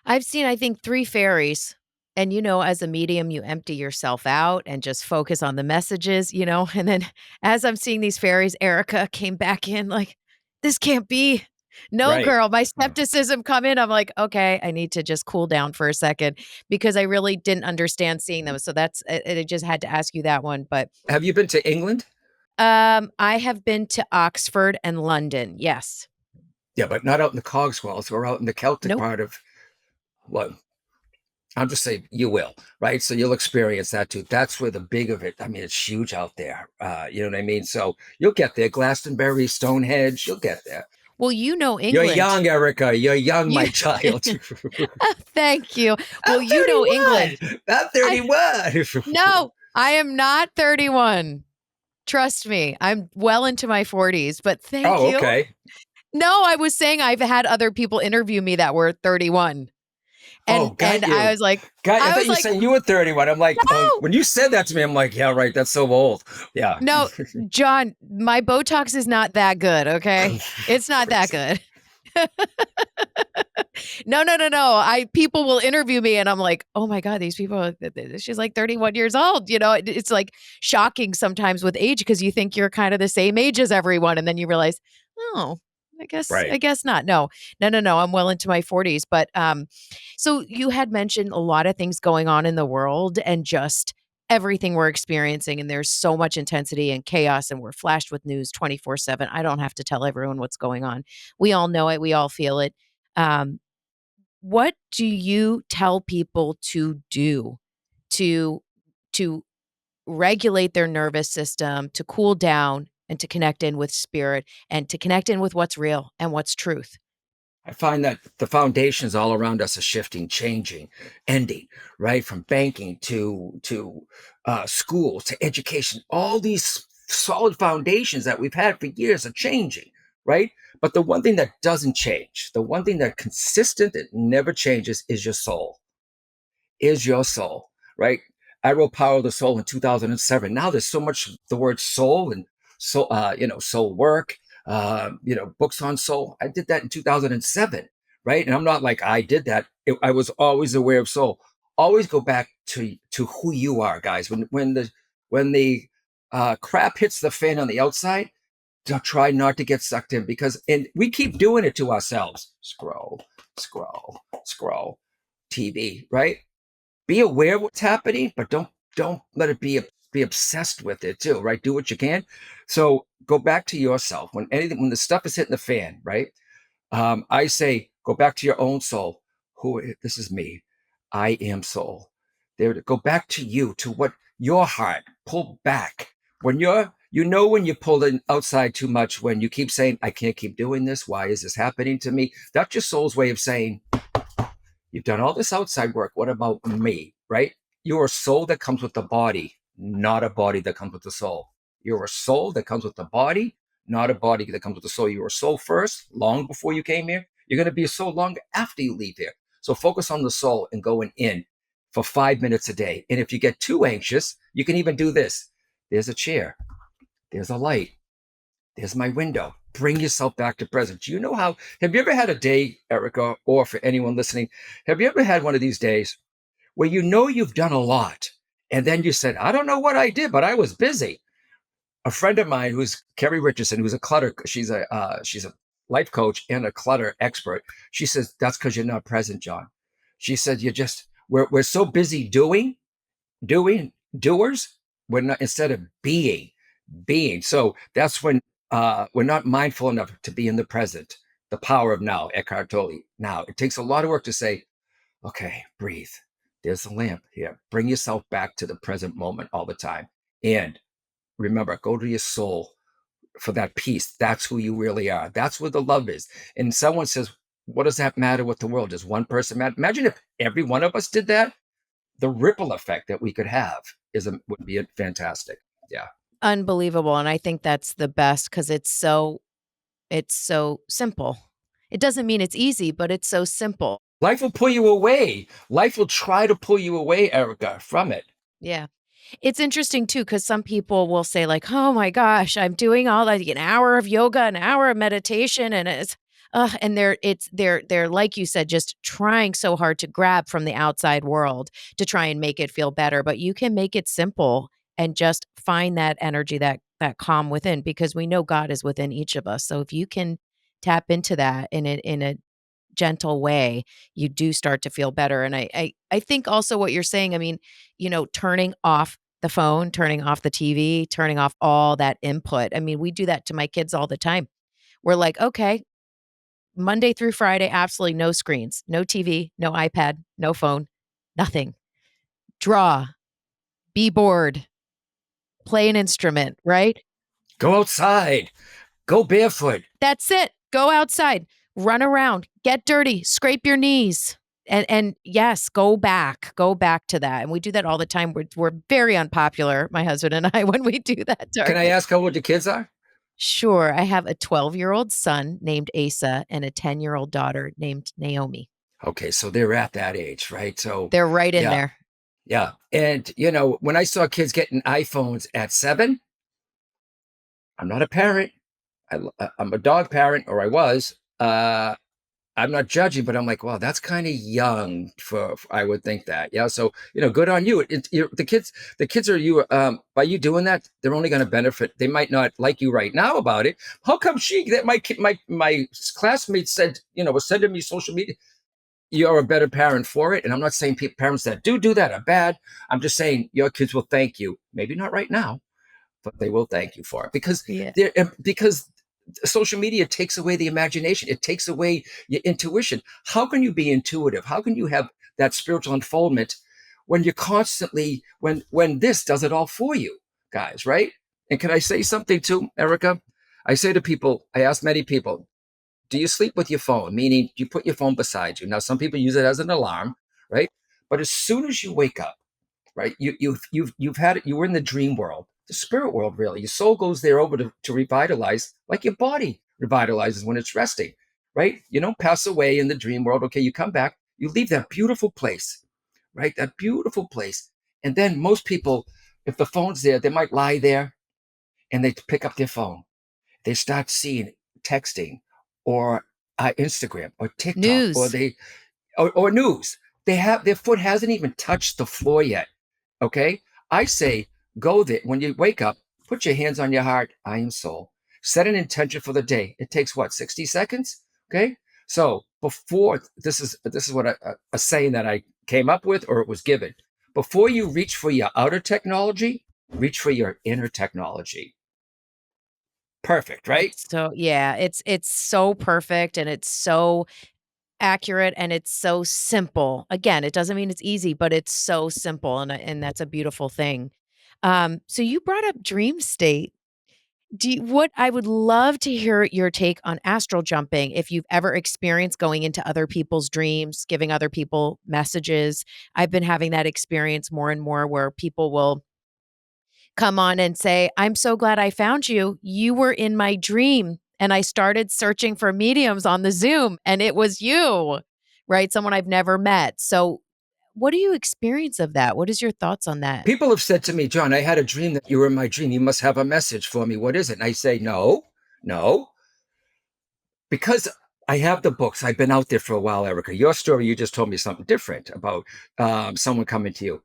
I've seen, I think, three fairies. And, as a medium, you empty yourself out and just focus on the messages. And then as I'm seeing these fairies, Erica came back in like, this can't be. No, Right. girl, my skepticism come in. I'm like, okay, I need to just cool down for a second because I really didn't understand seeing them. So I just had to ask you that one. But Have you been to England? I have been to Oxford and London. Yes. Yeah, but not out in the Cogswells. We're out in the Celtic Nope. part of, what, I'm just saying you will, right? So you'll experience that too. That's where the big of it. I mean, it's huge out there. You know what I mean? So you'll get there. Glastonbury, Stonehenge, you'll get there. Well, You're England. young, Erica. You're young, You my child. Thank you. Well, I'm England. 31. I'm I 31. No, I am not 31. Trust me. I'm well into my 40s, but thank Oh, you. okay. No, I was saying I've had other people interview me that were 31. Oh, And got you. I I thought was you were like, saying you were 31. I'm like, oh, "No, when you said that to me, I'm like, yeah, right. That's so old. Yeah. no, John, my Botox is not that good, okay? It's not that Crazy. good." No, no, no, no. People will interview me and I'm like, oh my God, these people, she's like 31 years old. It's like shocking sometimes with age because you think you're kind of the same age as everyone. And then you realize, oh, I Right. guess not. No, no, no, no. I'm well into my 40s. But so you had mentioned a lot of things going on in the world and just everything we're experiencing. And there's so much intensity and chaos, and we're flashed with news 24/7. I don't have to tell everyone what's going on. We all know it, we all feel it. Um, what do you tell people to do to to regulate their nervous system, to cool down and to connect in with spirit and to connect in with what's real and what's truth? I find that the foundations all around us are shifting, changing, ending, right? From banking to school to education. All these solid foundations that we've had for years are changing, right? But the one thing that doesn't change, the one thing that consistent that never changes, is your soul. Is your soul, right? I wrote Power of the Soul in 2007. Now there's so much the word soul and soul work, books on soul. I did that in 2007, right? And I'm not like I did that. I was always aware of soul. Always go back to who you are, guys. When the crap hits the fan on the outside, try not to get sucked in, and we keep doing it to ourselves. Scroll, scroll, scroll, TV, right? Be aware of what's happening, but don't let it be obsessed with it too, right? Do what you can. So go back to yourself when the stuff is hitting the fan, right? I say go back to your own soul. This is me. I am soul. There, go back to you, to what your heart. Pull back when you pull in outside too much. When you keep saying, "I can't keep doing this. Why is this happening to me?" That's your soul's way of saying, you've done all this outside work. What about me? Right? You're a soul that comes with the body, not a body that comes with the soul. You're a soul that comes with the body, not a body that comes with the soul. You were a soul first, long before you came here. You're going to be a soul long after you leave here. So focus on the soul and going in for 5 minutes a day. And if you get too anxious, you can even do this. There's a chair. There's a light. There's my window. Bring yourself back to present. Do you know how? Have you ever had a day, Erika, or for anyone listening, have you ever had one of these days where you know you've done a lot, and then you said, I don't know what I did, but I was busy? A friend of mine who's Kerry Richardson, who's a clutter, she's a life coach and a clutter expert. She says, that's because you're not present, John. She said, we're so busy doing doers. We're not, instead of being. So that's when we're not mindful enough to be in the present. The power of now, Eckhart Tolle. Now it takes a lot of work to say, okay, breathe. There's the lamp here. Bring yourself back to the present moment all the time. And remember, go to your soul for that peace. That's who you really are. That's where the love is. And someone says, what does that matter what the world is? One person matter. Imagine if every one of us did that. The ripple effect that we could have would be fantastic. Yeah. Unbelievable. And I think that's the best because it's so simple. It doesn't mean it's easy, but it's so simple. Life will pull you away. Life will try to pull you away, Erika, from it. Yeah. It's interesting too, because some people will say, like, oh my gosh, I'm doing all that, an hour of yoga, an hour of meditation, and and they're like you said, just trying so hard to grab from the outside world to try and make it feel better. But you can make it simple and just find that energy, that calm within, because we know God is within each of us. So if you can tap into that in a gentle way, you do start to feel better. And I think also what you're saying, I mean, turning off the phone, turning off the TV, turning off all that input. I mean, we do that to my kids all the time. We're like, okay, Monday through Friday, absolutely no screens, no TV, no iPad, no phone, nothing. Draw, be bored, play an instrument, right? Go outside. Go barefoot. That's it. Go outside, run around, get dirty, scrape your knees. And yes, go back to that. And we do that all the time. We're very unpopular, my husband and I, when we do that to our Can I kids. ask how old your kids are? Sure. I have a 12-year-old son named Asa and a 10-year-old daughter named Naomi. Okay, so they're at that age, right? So, They're right in yeah, there. yeah. And, when I saw kids getting iPhones at 7, I'm not a parent. I'm a dog parent, or I was. I'm not judging, but I'm like, well, that's kind of young I would think that. Yeah. So, good on you. The kids are you, by you doing that, they're only going to benefit. They might not like you right now about it. How come that my kid, my classmates said, was sending me social media, you're a better parent for it. And I'm not saying parents that do that are bad. I'm just saying your kids will thank you. Maybe not right now, but they will thank you for it Yeah. because social media takes away the imagination. It takes away your intuition. How can you be intuitive? How can you have that spiritual unfoldment when you're constantly when this does it all for you, guys, right? And can I say something too, Erika? I say to people, I ask many people, do you sleep with your phone? Meaning, do you put your phone beside you? Now, some people use it as an alarm, right? But as soon as you wake up, right, you've had it. You were in the dream world, the spirit world, really. Your soul goes there over to revitalize, like your body revitalizes when it's resting, right? You don't pass away in the dream world. Okay, you come back, you leave that beautiful place, right? That beautiful place, and then most people, if the phone's there, they might lie there and they pick up their phone. They start seeing texting or Instagram or TikTok News. or news. Their foot hasn't even touched the floor yet. Okay. I say go there. When you wake up, put your hands on your heart. I am soul. Set an intention for the day. It takes what, 60 seconds? Okay. So before this is what a saying that I came up with, or it was given. Before you reach for your outer technology, reach for your inner technology. Perfect, right? That's so yeah, it's so perfect and it's so accurate and it's so simple. Again, it doesn't mean it's easy, but it's so simple and that's a beautiful thing. So you brought up dream state. What I would love to hear your take on astral jumping, if you've ever experienced going into other people's dreams, giving other people messages. I've been having that experience more and more where people will come on and say, "I'm so glad I found you. You were in my dream." And I started searching for mediums on the Zoom and it was you, right? Someone I've never met. So, what do you experience of that? What is your thoughts on that? People have said to me, John, I had a dream that you were in my dream. You must have a message for me. What is it? And I say, no, no, because I have the books. I've been out there for a while, Erika. Your story, you just told me something different about someone coming to you.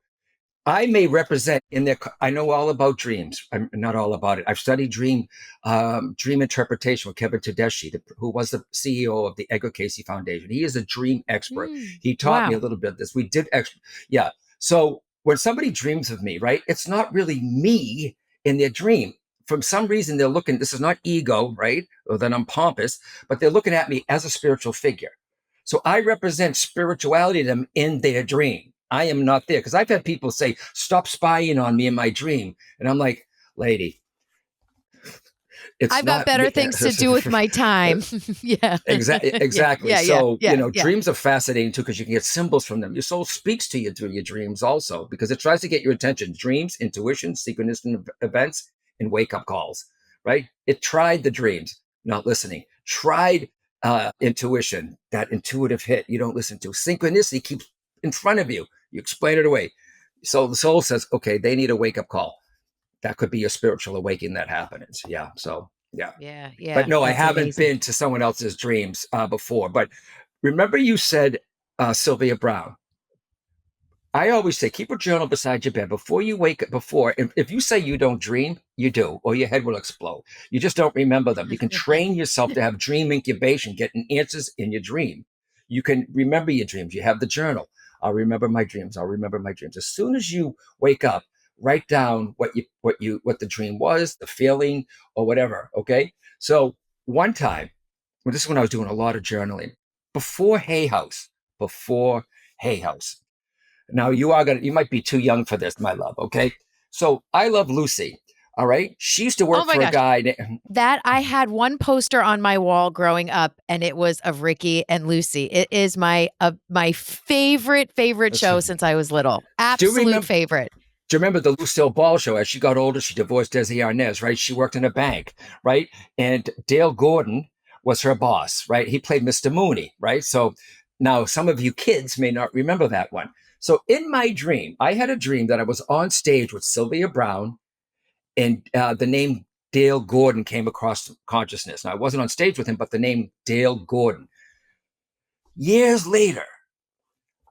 I may represent in there. I know all about dreams. I'm not all about it. I've studied dream interpretation with Kevin Tedeschi, who was the CEO of the Edgar Casey Foundation. He is a dream expert. He taught me a Wow. little bit of this. We did, yeah. So when somebody dreams of me, right, it's not really me in their dream. For some reason, they're looking. This is not ego, right, or that I'm pompous, but they're looking at me as a spiritual figure. So I represent spirituality to them in their dream. I am not there because I've had people say, "Stop spying on me in my dream," and I'm like, "Lady, it's I've got not better me." things to do with my time. Yeah. Exactly. Yeah. Exactly. Yeah. Yeah. So, Yeah. Yeah. dreams are fascinating too because you can get symbols from them. Your soul speaks to you through your dreams also because it tries to get your attention. Dreams, intuition, synchronistic events, and wake up calls, right? It tried the dreams, not listening, tried intuition, that intuitive hit you don't listen to. Synchronicity keeps in front of you. You explain it away. So the soul says, okay, they need a wake up call. That could be a spiritual awakening that happens. Yeah. So, yeah. Yeah. But Yeah. no, I That's haven't amazing. been to someone else's dreams before. But remember, you said Sylvia Brown. I always say keep a journal beside your bed before you wake up. If you say you don't dream, you do, or your head will explode. You just don't remember them. You can train yourself to have dream incubation, getting answers in your dream. You can remember your dreams. You have the journal. I'll remember my dreams. I'll remember my dreams. As soon as you wake up, write down what the dream was, the feeling, or whatever. Okay. So one time, well, this is when I was doing a lot of journaling before Hay House. Before Hay House. Now you might be too young for this, my love. Okay. So I love Lucy. All right. She used to Oh work my for a gosh. guy. That I had one poster on my wall growing up, and it was of Ricky and Lucy. It is my favorite show since I was little. Do you Absolute remember? favorite. Do you remember the Lucille Ball show? As she got older, she divorced Desi Arnaz, right? She worked in a bank, right? And Dale Gordon was her boss, right? He played Mr. Mooney, right? So now some of you kids may not remember that one. So in my dream, I had a dream that I was on stage with Sylvia Brown and the name Dale Gordon came across consciousness. Now, I wasn't on stage with him, but the name Dale Gordon. Years later,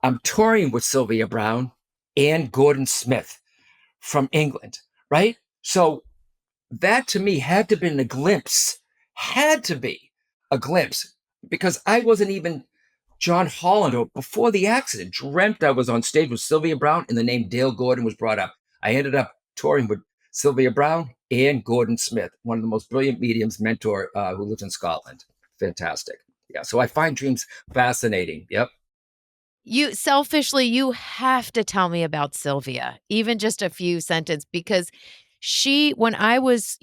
I'm touring with Sylvia Brown and Gordon Smith from England, right? So that to me had to have been a glimpse, had to be a glimpse, because I wasn't even John Holland or before the accident, dreamt I was on stage with Sylvia Brown and the name Dale Gordon was brought up. I ended up touring with Sylvia Brown and Gordon Smith, one of the most brilliant mediums, mentor who lives in Scotland. Fantastic. Yeah. So I find dreams fascinating. Yep. You selfishly, you have to tell me about Sylvia, even just a few sentences, because when I was,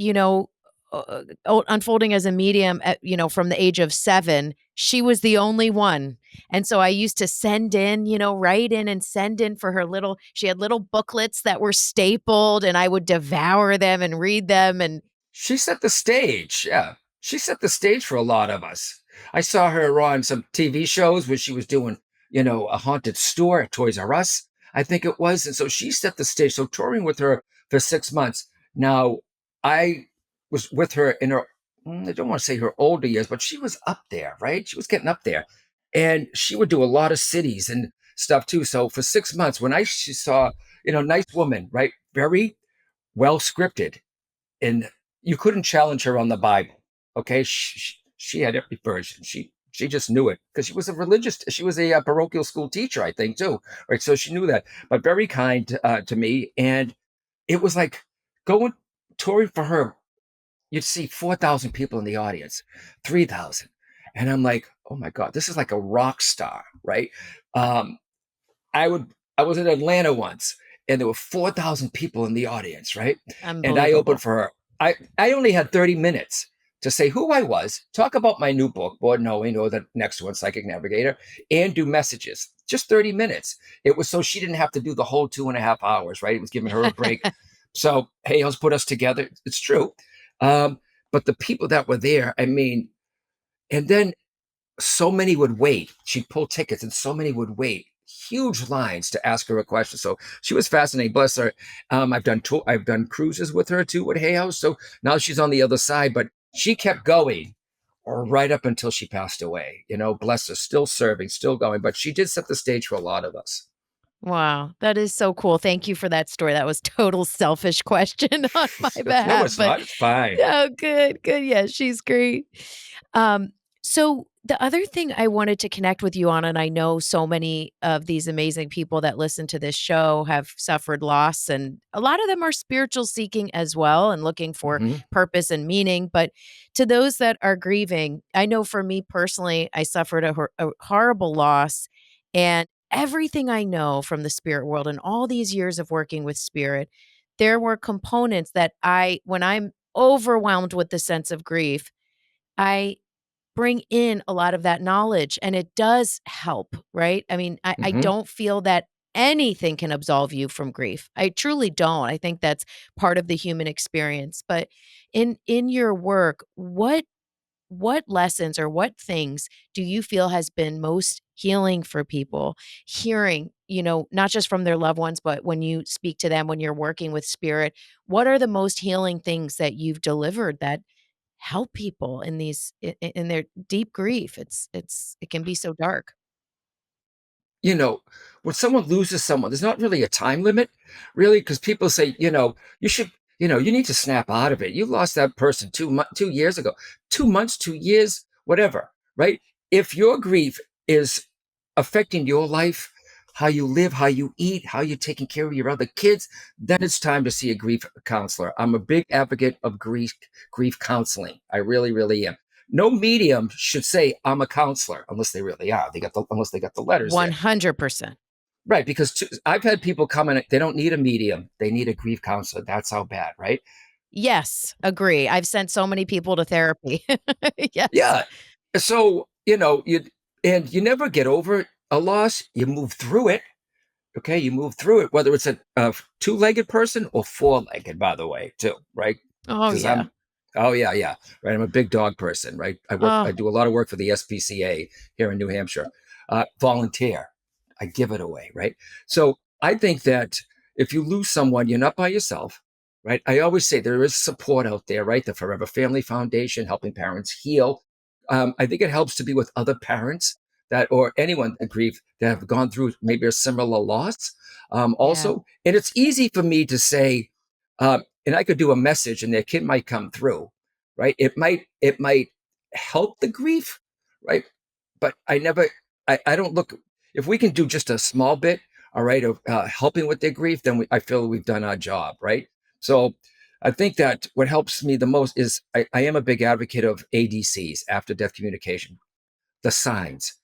unfolding as a medium at, from the age of 7, she was the only one. And so I used to send in, write in and send in for her she had little booklets that were stapled and I would devour them and read them. And She set the stage. Yeah. She set the stage for a lot of us. I saw her on some TV shows where she was doing, a haunted store at Toys R Us, I think it was. And so she set the stage. So touring with her for 6 months. Now, I was with her in her, I don't want to say her older years, but she was up there, right? She was getting up there. And she would do a lot of cities and stuff too. So for 6 months, when she saw, nice woman, right? Very well scripted, and you couldn't challenge her on the Bible. Okay, she had every version. She just knew it because she was a religious. She was a parochial school teacher, I think, too. Right, so she knew that. But very kind to me, and it was like going touring for her. You'd see 4,000 people in the audience, 3,000, and I'm like, oh my god, this is like a rock star, right? Um, I was in Atlanta once, and there were 4,000 people in the audience, right? And I opened unbelievable. for her. I only had 30 minutes to say who I was, talk about my new book, Born Knowing, or the next one, Psychic Navigator, and do messages. Just 30 minutes. It was so she didn't have to do the whole 2.5 hours, right? It was giving her a break. So Hales put us together. It's true. Um, but the people that were there, I mean, and then so many would wait. She'd pull tickets and so many would wait. Huge lines to ask her a question. So she was fascinating. Bless her. I've done cruises with her too with Hay House. So now she's on the other side, but she kept going or right up until she passed away. Bless her, still serving, still going. But she did set the stage for a lot of us. Wow, that is so cool. Thank you for that story. That was total selfish question on my No, behalf, it's but not. It's fine. oh, good, good. Yeah, she's great. So the other thing I wanted to connect with you on, and I know so many of these amazing people that listen to this show have suffered loss, and a lot of them are spiritual seeking as well and looking for Hmm. purpose and meaning. But to those that are grieving, I know for me personally, I suffered a horrible loss, and everything I know from the spirit world and all these years of working with spirit, there were components that when I'm overwhelmed with the sense of grief, I bring in a lot of that knowledge and it does help, right? I mean, I Hmm. don't feel that anything can absolve you from grief. I truly don't. I think that's part of the human experience. But in your work, what lessons or what things do you feel has been most healing for people hearing, not just from their loved ones, but when you speak to them, when you're working with spirit, what are the most healing things that you've delivered that help people in in their deep grief? It can be so dark. you know, when someone loses someone, there's not really a time limit, really, because people say, you should, you need to snap out of it. You lost that person 2 years ago, 2 months, 2 years, whatever, right? If your grief is affecting your life, how you live, how you eat, how you're taking care of your other kids, then it's time to see a grief counselor. I'm a big advocate of grief counseling. I really, really am. No medium should say I'm a counselor unless they really are. Unless they got the letters there. 100%. Right, because I've had people come in, they don't need a medium, they need a grief counselor. That's how bad, right? Yes, agree. I've sent so many people to therapy. Yes. Yeah. So, you never get over a loss, you move through it. Okay, you move through it, whether it's a two-legged person or four-legged, by the way, too, right? Oh, Because yeah. oh yeah, yeah, right. I'm a big dog person, right? I Oh, do a lot of work for the SPCA here in New Hampshire. Volunteer, I give it away, right? So I think that if you lose someone, you're not by yourself, right? I always say there is support out there, right? The Forever Family Foundation helping parents heal. I think it helps to be with other parents or anyone that grieve that have gone through maybe a similar loss. yeah. Also, and it's easy for me to say, and I could do a message, and their kid might come through, right? It might help the grief, right? But I don't look. If we can do just a small bit, all right, of helping with their grief, then I feel we've done our job, right? So I think that what helps me the most is I am a big advocate of ADCs, after death communication, the signs.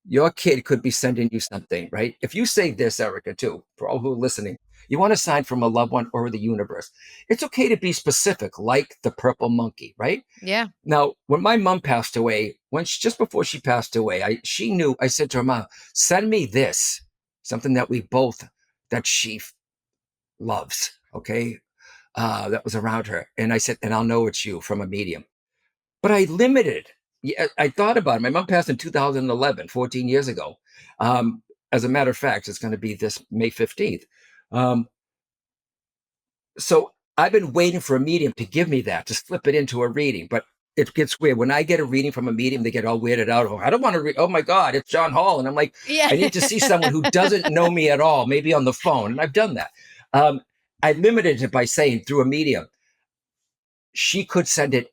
Your kid could be sending you something, right? If you say this, Erica, too, for all who are listening, you want a sign from a loved one or the universe. It's okay to be specific, like the purple monkey, right? Yeah. Now, when my mom passed away, just before she passed away, she knew. I said to her mom, "Send me this, something that she loves." Okay, that was around her, and I said, "And I'll know it's you from a medium." But I limited. Yeah, I thought about it. My mom passed in 2011, 14 years ago. As a matter of fact, it's going to be this May 15th. Um, so I've been waiting for a medium to give me that, to slip it into a reading. But it gets weird. When I get a reading from a medium, they get all weirded out. Oh, I don't want to read. Oh my God, it's John Hall. And I'm like, Yeah. I need to see someone who doesn't know me at all, maybe on the phone. And I've done that. Um, I limited it by saying through a medium, she could send it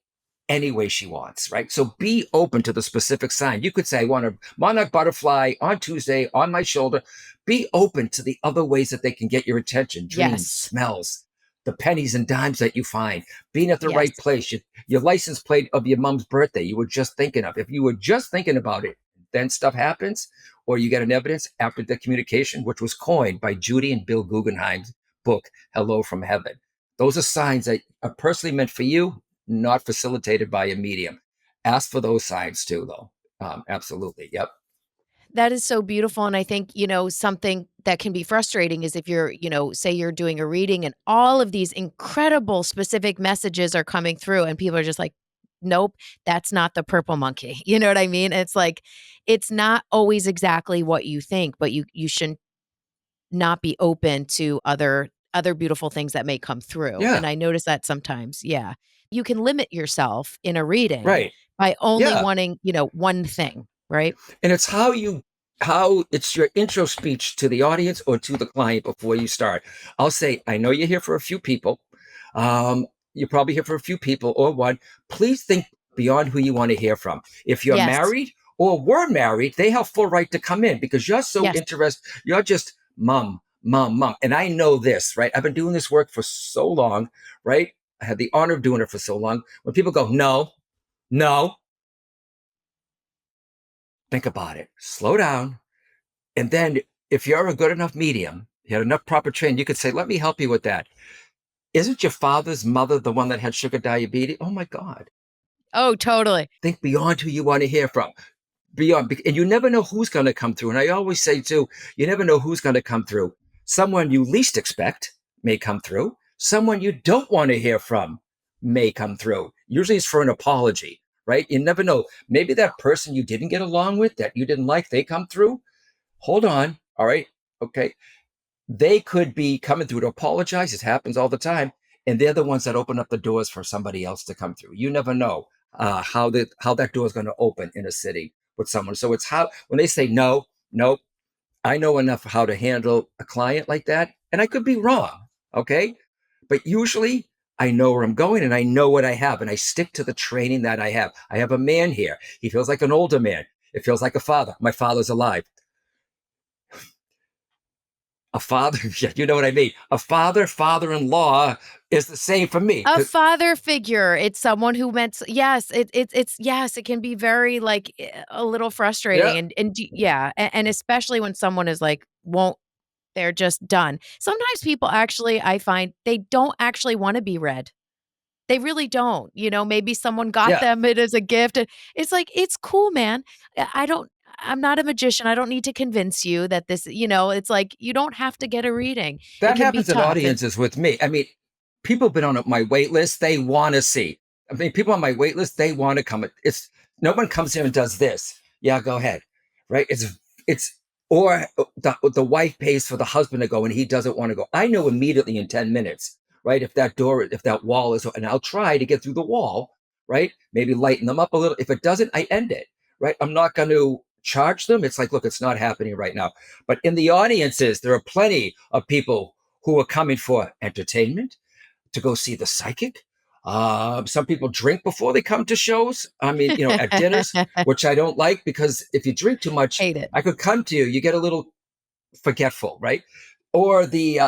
any way she wants, right? So be open to the specific sign. You could say, I want a monarch butterfly on Tuesday on my shoulder. Be open to the other ways that they can get your attention: dreams, Yes. smells, the pennies and dimes that you find, being at the Yes. right place, your license plate of your mom's birthday you were just thinking of. If you were just thinking about it, then stuff happens, or you get an evidence after the communication, which was coined by Judy and Bill Guggenheim's book, Hello from Heaven. Those are signs that are personally meant for you, not facilitated by a medium. Ask for those signs too, though. Absolutely. Yep. That is so beautiful, and I think, something that can be frustrating is if you're, say you're doing a reading and all of these incredible specific messages are coming through and people are just like, "Nope, that's not the purple monkey." You know what I mean? It's like, it's not always exactly what you think, but you should not be open to other beautiful things that may come through, Yeah. and I notice that sometimes, yeah. You can limit yourself in a reading Right. by only Yeah. wanting, one thing, right? And it's how it's your intro speech to the audience or to the client before you start. I'll say, I know you're here for a few people. Um, you're probably here for a few people or one. Please think beyond who you want to hear from. If you're Yes. married or were married, they have full right to come in because you're so Yes. interested. You're just mom, mom, mom. And I know this, right? I've been doing this work for so long, right? I had the honor of doing it for so long. When people go, no, no, think about it. Slow down. And then if you're a good enough medium, you had enough proper training, you could say, let me help you with that. Isn't your father's mother the one that had sugar diabetes? Oh my God. Oh, totally. Think beyond who you want to hear from. Beyond, and you never know who's going to come through. And I always say too, you never know who's going to come through. Someone you least expect may come through. Someone you don't want to hear from may come through. Usually it's for an apology, right? You never know. Maybe that person you didn't get along with, that you didn't like, they come through. Hold on. All right. Okay. They could be coming through to apologize. It happens all the time. And they're the ones that open up the doors for somebody else to come through. You never know how that door is going to open in a city with someone. So it's how, when they say no, nope, I know enough how to handle a client like that. And I could be wrong. Okay. But usually I know where I'm going and I know what I have. And I stick to the training that I have. I have a man here. He feels like an older man. It feels like a father. My father's alive. A father, yeah, you know what I mean. A father-in-law is the same for me. A father figure, it's someone who meant yes, it's yes, it can be very, like, a little frustrating Yeah, and d yeah, and especially when someone is like, won't they're just done. Sometimes people actually, I find, they don't actually wanna be read. They really don't, maybe someone got yeah, them it as a gift, and it's like, "It's cool, man. I don't I'm not a magician, I don't need to convince you that this," it's like, you don't have to get a reading. It that can be happens in tough, and audiences with me. I mean, people have been on my wait list. They want to see. I mean, people on my wait list, they want to come. It's no one comes here and does this. Yeah, go ahead. Right? It's or the wife pays for the husband to go and he doesn't want to go. I know immediately in 10 minutes, right? If that wall is, and I'll try to get through the wall, right? Maybe lighten them up a little. If it doesn't, I end it, right? I'm not going to charge them. It's like, look, it's not happening right now. But in the audiences, there are plenty of people who are coming for entertainment, to go see the psychic. Some people drink before they come to shows. I mean, at dinners, which I don't like because if you drink too much, hate it. I could come to you, you get a little forgetful, right? Or the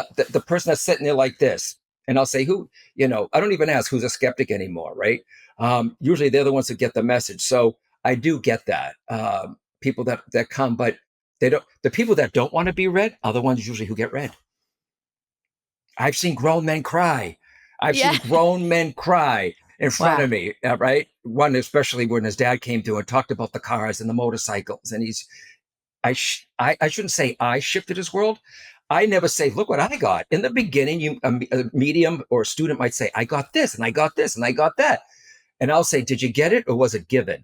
person that's sitting there like this, and I'll say, who, I don't even ask who's a skeptic anymore, right? Usually they're the ones that get the message. So I do get that. People that come, but they don't. The people that don't want to be read are the ones usually who get read. I've seen grown men cry. I've Yeah. seen grown men cry in front Wow. of me, right? One, especially when his dad came through and talked about the cars and the motorcycles. And I shouldn't say I shifted his world. I never say, look what I got. In the beginning, a medium or a student might say, I got this and I got this and I got that. And I'll say, did you get it or was it given?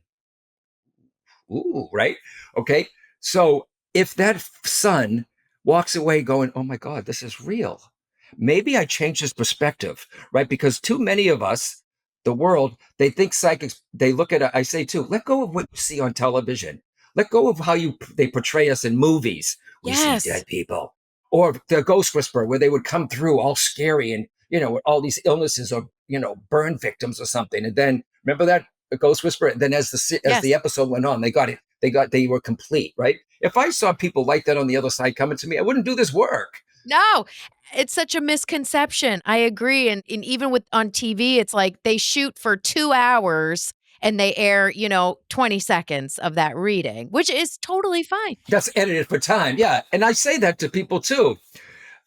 Ooh, right? Okay. So if that son walks away going, oh my God, this is real, maybe I change his perspective, right? Because too many of us, the world, they think psychics, they look at, I say too, let go of what you see on television. Let go of how they portray us in movies. We see Yes. dead people. Or the ghost whisperer, where they would come through all scary and, with all these illnesses or, burn victims or something. And then remember that? A ghost whisperer. And then as the Yes. episode went on, they were complete, right? If I saw people like that on the other side coming to me, I wouldn't do this work. No, it's such a misconception. I agree, and even with on TV, it's like they shoot for 2 hours and they air, 20 seconds of that reading, which is totally fine. That's edited for time. Yeah. And I say that to people too.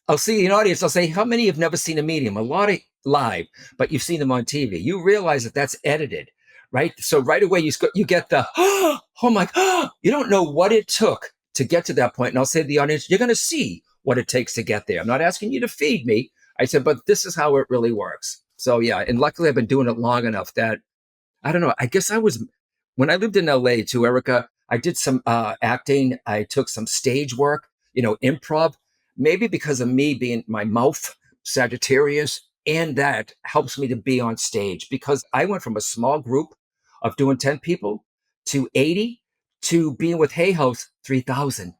I'll see an audience. I'll say, how many have never seen a medium? A lot of live, but you've seen them on TV. You realize that that's edited, right? So right away you get the, oh my God, you don't know what it took to get to that point. And I'll say to the audience, you're going to see what it takes to get there. I'm not asking you to feed me. I said, but this is how it really works. So yeah, and luckily I've been doing it long enough that I don't know. I guess when I lived in LA too, Erica, I did some acting. I took some stage work, improv, maybe because of me being my mouth, Sagittarius, and that helps me to be on stage because I went from a small group of doing 10 people to 80 to being with Hay House, 3,000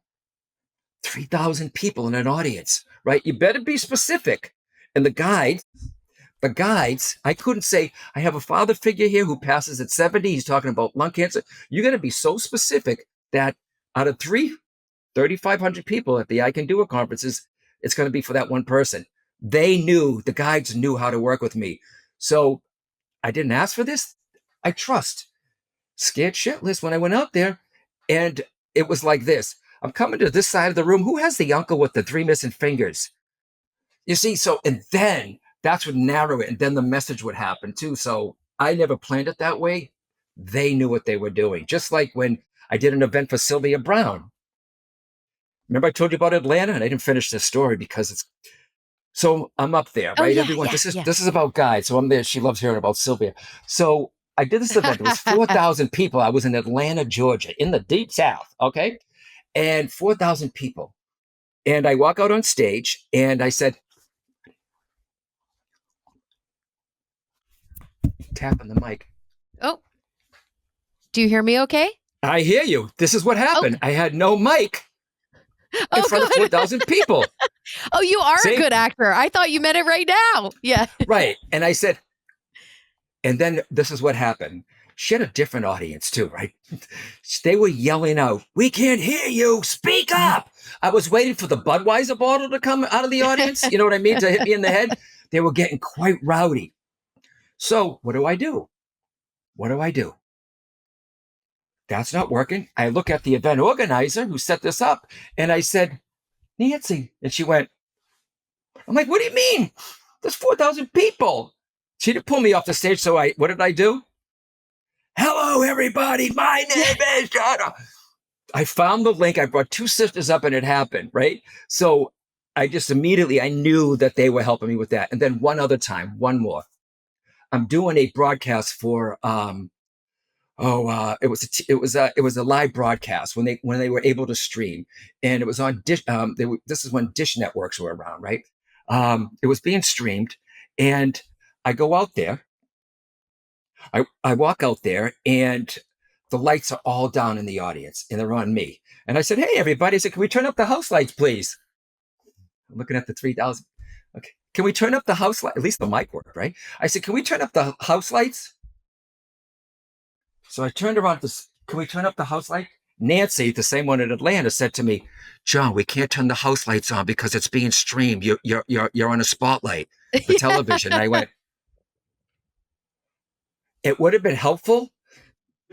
people in an audience, right? You better be specific. And the guides, I couldn't say, I have a father figure here who passes at 70. He's talking about lung cancer. You're going to be so specific that out of 3,500 people at the I Can Do It conferences, it's going to be for that one person. The guides knew how to work with me. So I didn't ask for this. I trust. Scared shitless when I went out there. And it was like this. I'm coming to this side of the room. Who has the uncle with the 3 missing fingers? You see, and then that's what narrow it. And then the message would happen too. So I never planned it that way. They knew what they were doing. Just like when I did an event for Sylvia Brown. Remember I told you about Atlanta? And I didn't finish this story because so I'm up there, Oh right? yeah, Everyone, yeah, this is yeah. this is about guides. So I'm there. She loves hearing about Sylvia. So I did this event. It was 4,000 people. I was in Atlanta, Georgia, in the deep South. Okay. And 4,000 people. And I walk out on stage and I said, tapping the mic. Oh, do you hear me okay? I hear you. This is what Oh, happened. I had no mic in oh, front of good. 4,000 people. Oh, you are a See? good actor. I thought you meant it right now. Yeah. Right. And I said, and then this is what happened. She had a different audience too, right? They were yelling out, we can't hear you. Speak up. I was waiting for the Budweiser bottle to come out of the audience. You know what I mean? To hit me in the head. They were getting quite rowdy. So what do I do? What do I do? That's not working. I look at the event organizer who set this up and I said, Nancy. And she went, I'm like, what do you mean? There's 4,000 people. She didn't pull me off the stage. So what did I do? Hello, everybody. My name is John. I found the link. I brought 2 sisters up and it happened, right? So I just immediately, I knew that they were helping me with that. And then one more. I'm doing a broadcast for, it was a live broadcast when they were able to stream, and it was on Dish. This is when Dish networks were around, right? It was being streamed, and I go out there. I walk out there, and the lights are all down in the audience, and they're on me. And I said, "Hey, everybody!" I said, "Can we turn up the house lights, please?" I'm looking at the 3,000. Okay, can we turn up the house light? At least the mic worked, right? I said, "Can we turn up the house lights?" So I turned around can we turn up the house light? Nancy, the same one in Atlanta, said to me, John, we can't turn the house lights on because it's being streamed. You're on a spotlight for television. I went, it would have been helpful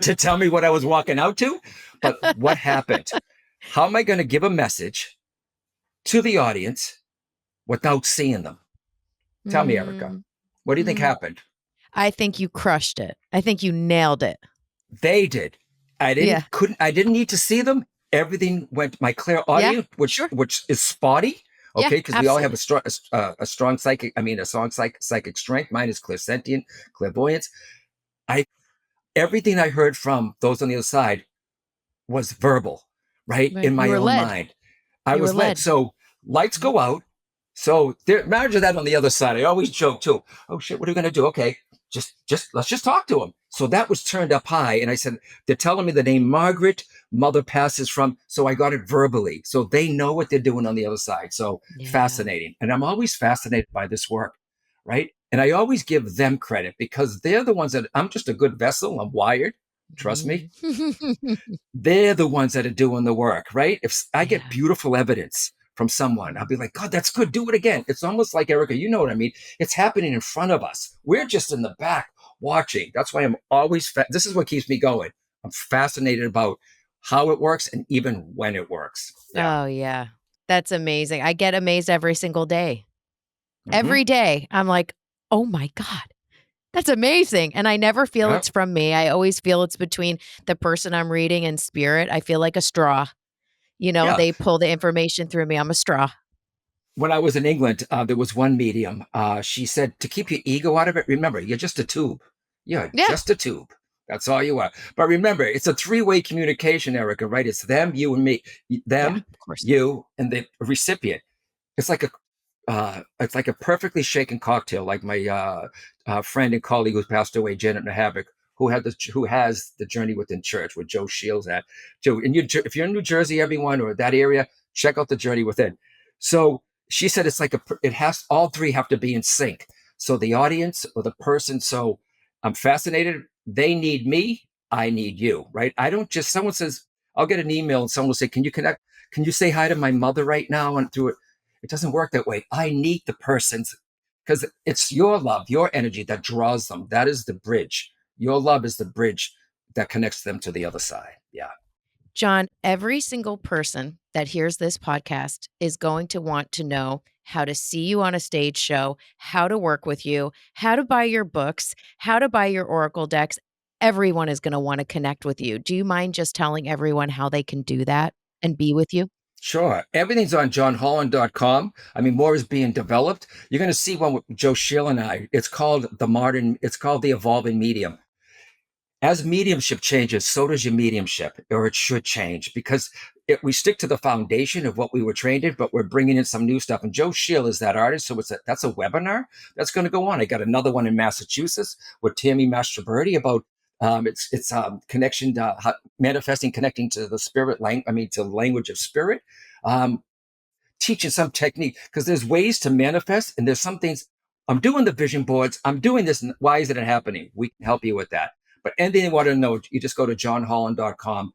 to tell me what I was walking out to, but what happened? How am I going to give a message to the audience without seeing them? Tell me, Erica, what do you think happened? I think you crushed it. I think you nailed it. They did. I Yeah. didn't need to see them. Everything went my clear Yeah. audio, which is spotty. Yeah, Okay, because we all have absolutely. a strong psychic. I mean, a strong psychic strength. Mine is clairsentient, clairvoyance. I Everything I heard from those on the other side was verbal, right Right. in You my were own led. mind. I You were was led. led. So lights go out. So imagine that on the other side. I always joke too. Oh shit, what are we gonna do? Okay, just let's just talk to him. So that was turned up high, and I said, they're telling me the name Margaret, mother passes from. So I got it verbally, so they know what they're doing on the other side. So Yeah. fascinating, and I'm always fascinated by this work, right? And I always give them credit because they're the ones that I'm just a good vessel. I'm wired. Trust me. They're the ones that are doing the work, right? If I get Yeah. beautiful evidence from someone, I'll be like, God, that's good. Do it again. It's almost like, Erica, you know what I mean? It's happening in front of us. We're just in the back watching. That's why I'm always, this is what keeps me going. I'm fascinated about how it works and even when it works. Yeah. Oh, yeah. That's amazing. I get amazed every single day. Hmm. Every day, I'm like, "Oh my god, that's amazing." And I never feel Yeah. it's from me. I always feel it's between the person I'm reading and spirit. I feel like a straw. Yeah. They pull the information through me. I'm a straw. When I was in England, there was one medium. She said to keep your ego out of it, remember, you're just a tube. You're Yeah. just a tube. That's all you are. But remember, it's a three-way communication, Erica, right? It's them, you, and me. Yeah, Them, of course. you, and the recipient. It's like it's like a perfectly shaken cocktail, like my friend and colleague who passed away, Janet Havoc, who has the Journey Within Church, where Joe Shields at. Joe, if you're in New Jersey, everyone, or that area, check out the Journey Within. So she said it's like it has all three have to be in sync. So the audience or the person. So I'm fascinated. They need me. I need you. Right. I don't just someone says I'll get an email and someone will say, "Can you connect? Can you say hi to my mother right now?" And through it, it doesn't work that way. I need the person's because it's your love, your energy that draws them. That is the bridge. Your love is the bridge that connects them to the other side. Yeah. John, every single person that hears this podcast is going to want to know how to see you on a stage show, how to work with you, how to buy your books, how to buy your oracle decks. Everyone is going to want to connect with you. Do you mind just telling everyone how they can do that and be with you? Sure. Everything's on johnholland.com. I mean, more is being developed. You're going to see one with Joe Shield and I. It's called the evolving medium. As mediumship changes, so does your mediumship, or it should change because we stick to the foundation of what we were trained in, but we're bringing in some new stuff. And Joe Shield is that artist, so that's a webinar that's going to go on. I got another one in Massachusetts with Tammy Mastroberti about it's connection to manifesting, connecting to the spirit language. I mean, to the language of spirit. Um, Teaching some technique because there's ways to manifest and there's some things. I'm doing the vision boards, I'm doing this, why is it happening? We can help you with that. But anything you want to know, you just go to johnholland.com.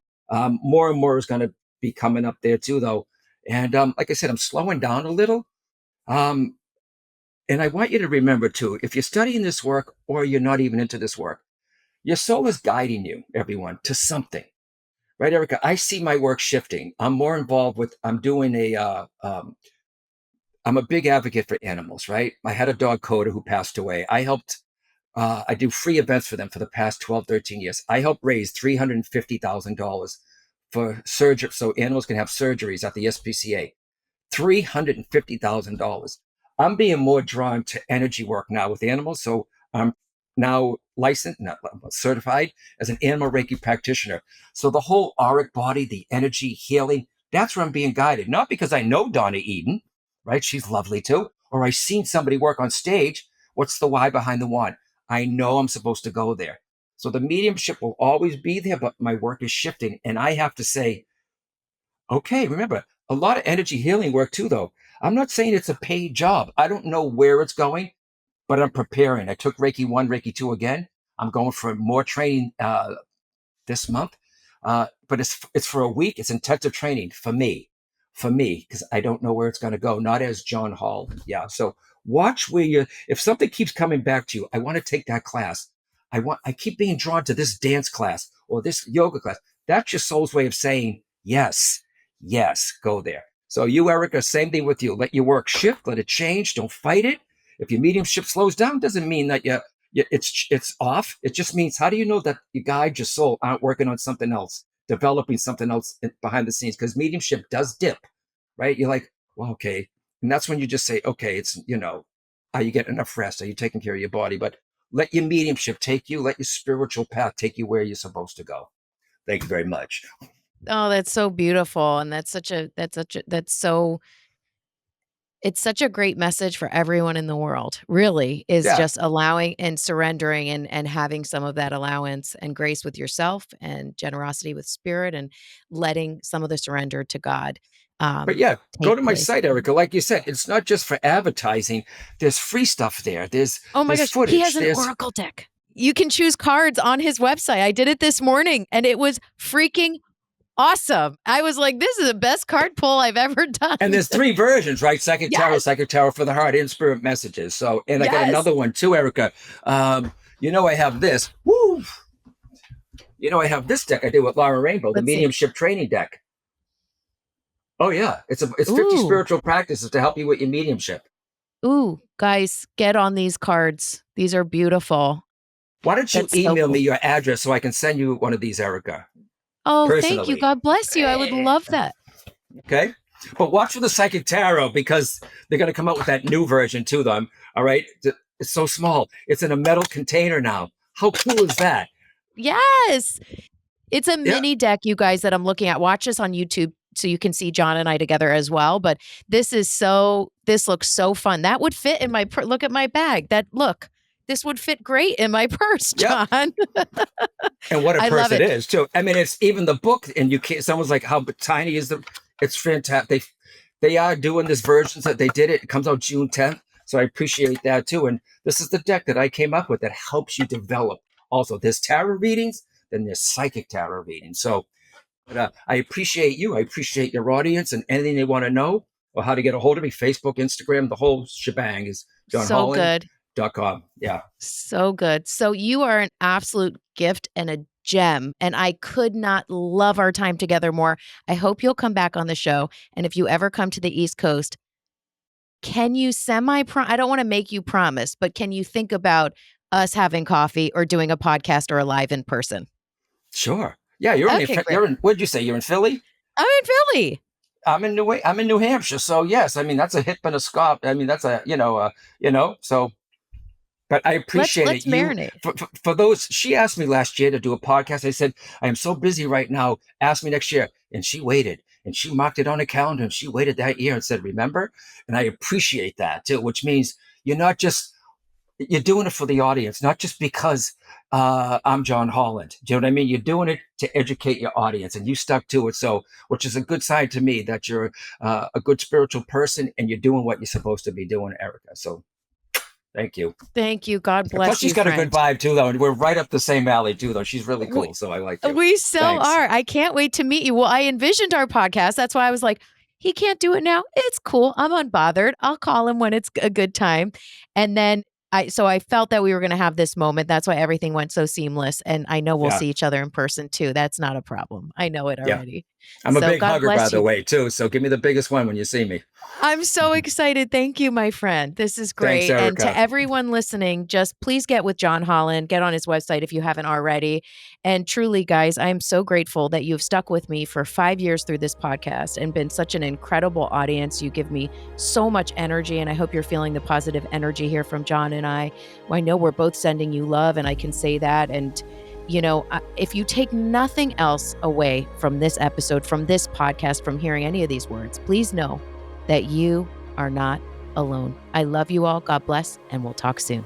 More and more is going to be coming up there too, though. And like I said, I'm slowing down a little. um, and I want you to remember too, if you're studying this work or you're not even into this work, your soul is guiding you, everyone, to something. Right, Erica? I see my work shifting. I'm more involved with, I'm doing I'm a big advocate for animals, right? I had a dog, Coda, who passed away. I do free events for them for the past 12, 13 years. I helped raise $350,000 for surgery so animals can have surgeries at the SPCA. $350,000. I'm being more drawn to energy work now with animals. So I'm now licensed, not certified as an animal Reiki practitioner. So the whole auric body, the energy healing, that's where I'm being guided. Not because I know Donna Eden, right? She's lovely too. Or I've seen somebody work on stage. What's the why behind the wand? I know I'm supposed to go there. So the mediumship will always be there, but my work is shifting. And I have to say, okay, remember, a lot of energy healing work too, though. I'm not saying it's a paid job. I don't know where it's going, but I'm preparing. I took Reiki 1, Reiki 2 again. I'm going for more training this month. But it's for a week. It's intensive training for me, because I don't know where it's going to go. Not as John Hall. Yeah. So watch where you. If something keeps coming back to you, I want to take that class. I keep being drawn to this dance class or this yoga class. That's your soul's way of saying yes, yes, go there. So you, Erica, same thing with you. Let your work shift. Let it change. Don't fight it. If your mediumship slows down, doesn't mean that it's off. It just means, how do you know that your guide, your soul, aren't working on something else, developing something else behind the scenes? Because mediumship does dip, right? You're like, well, okay, and that's when you just say, okay, it's are you getting enough rest? Are you taking care of your body? But let your mediumship take you. Let your spiritual path take you where you're supposed to go. Thank you very much. Oh, that's so beautiful. And it's such a great message for everyone in the world, really, is Yeah, just allowing and surrendering and having some of that allowance and grace with yourself and generosity with spirit and letting some of the surrender to God but um, yeah, go take to my place. site, Erica. Like you said, it's not just for advertising. There's free stuff there. Oh my There's gosh, he has footage. an There's oracle deck. You can choose cards on his website. I did it this morning and it was freaking awesome. I was like, this is the best card pull I've ever done. And there's three versions, right? Yes. Psychic Tarot for the heart, and Spirit Messages. So, and I got Yes. another one too, Erica. I have this. Woo! I have this deck I did with Laura Rainbow, the Let's see. mediumship training deck. Oh yeah, it's 50 Ooh, spiritual practices to help you with your mediumship. ooh, guys, get on these cards. These are beautiful. Why don't you That's so email me cool. your address so I can send you one of these, Erica, Oh, thank you. personally? God bless you. I would love that. Okay. But watch for the psychic tarot because they're going to come out with that new version too, though. All right. It's so small. It's in a metal container now. How cool is that? Yes. It's a Yeah. mini deck, you guys, that I'm looking at. Watch this on YouTube so you can see John and I together as well. But this looks so fun. That would fit in my, look at my bag. This would fit great in my purse, Yep. John. And what a I love purse it it. is too. I mean, it's even the book, and you can't. Someone's like, "How tiny is the?" It's fantastic. They are doing this versions that they did it. It comes out June 10th, so I appreciate that too. And this is the deck that I came up with that helps you develop. Also, there's tarot readings, then there's psychic tarot readings. So, but, I appreciate you. I appreciate your audience, and anything they want to know or how to get a hold of me. Facebook, Instagram, the whole shebang is So good. johnholland.com. Yeah. So good. So you are an absolute gift and a gem. And I could not love our time together more. I hope you'll come back on the show. And if you ever come to the East Coast, can you I don't want to make you promise, but can you think about us having coffee or doing a podcast or a live in person? Sure. Yeah, you're only Okay, great. you're in. What'd you say? You're in Philly. I'm in Philly. I'm in New Hampshire. So yes, I mean that's a hip and a scop. I mean that's a So, but I appreciate Let's it. You marinate. for those. She asked me last year to do a podcast. I said I am so busy right now. Ask me next year, and she waited and she marked it on a calendar and she waited that year and said remember, and I appreciate that too. Which means you're doing it for the audience, not just because I'm John Holland. Do you know what I mean? You're doing it to educate your audience, and you stuck to it. So, which is a good sign to me that you're a good spiritual person and you're doing what you're supposed to be doing, Erica. So, thank you. Thank you. God And plus, bless she's you, got a good friend. vibe too, though, and we're right up the same alley too, though. She's really We, cool, so I like you. we so Thanks. are. I can't wait to meet you. Well, I envisioned our podcast. That's why I was like, he can't do it now. It's cool. I'm unbothered. I'll call him when it's a good time. And then I felt that we were going to have this moment. That's why everything went so seamless. And I know we'll Yeah, see each other in person too. That's not a problem. I know it yeah. already. I'm a So big God hugger, by bless the you. way, too. So give me the biggest one when you see me. I'm so excited. Thank you, my friend. This is Thanks, great. And to Erica. everyone listening, just please get with John Holland, get on his website if you haven't already. And truly, guys, I am so grateful that you've stuck with me for 5 years through this podcast and been such an incredible audience. You give me so much energy, and I hope you're feeling the positive energy here from John and I. I know we're both sending you love, and I can say that. And if you take nothing else away from this episode, from this podcast, from hearing any of these words, please know that you are not alone. I love you all. God bless, and we'll talk soon.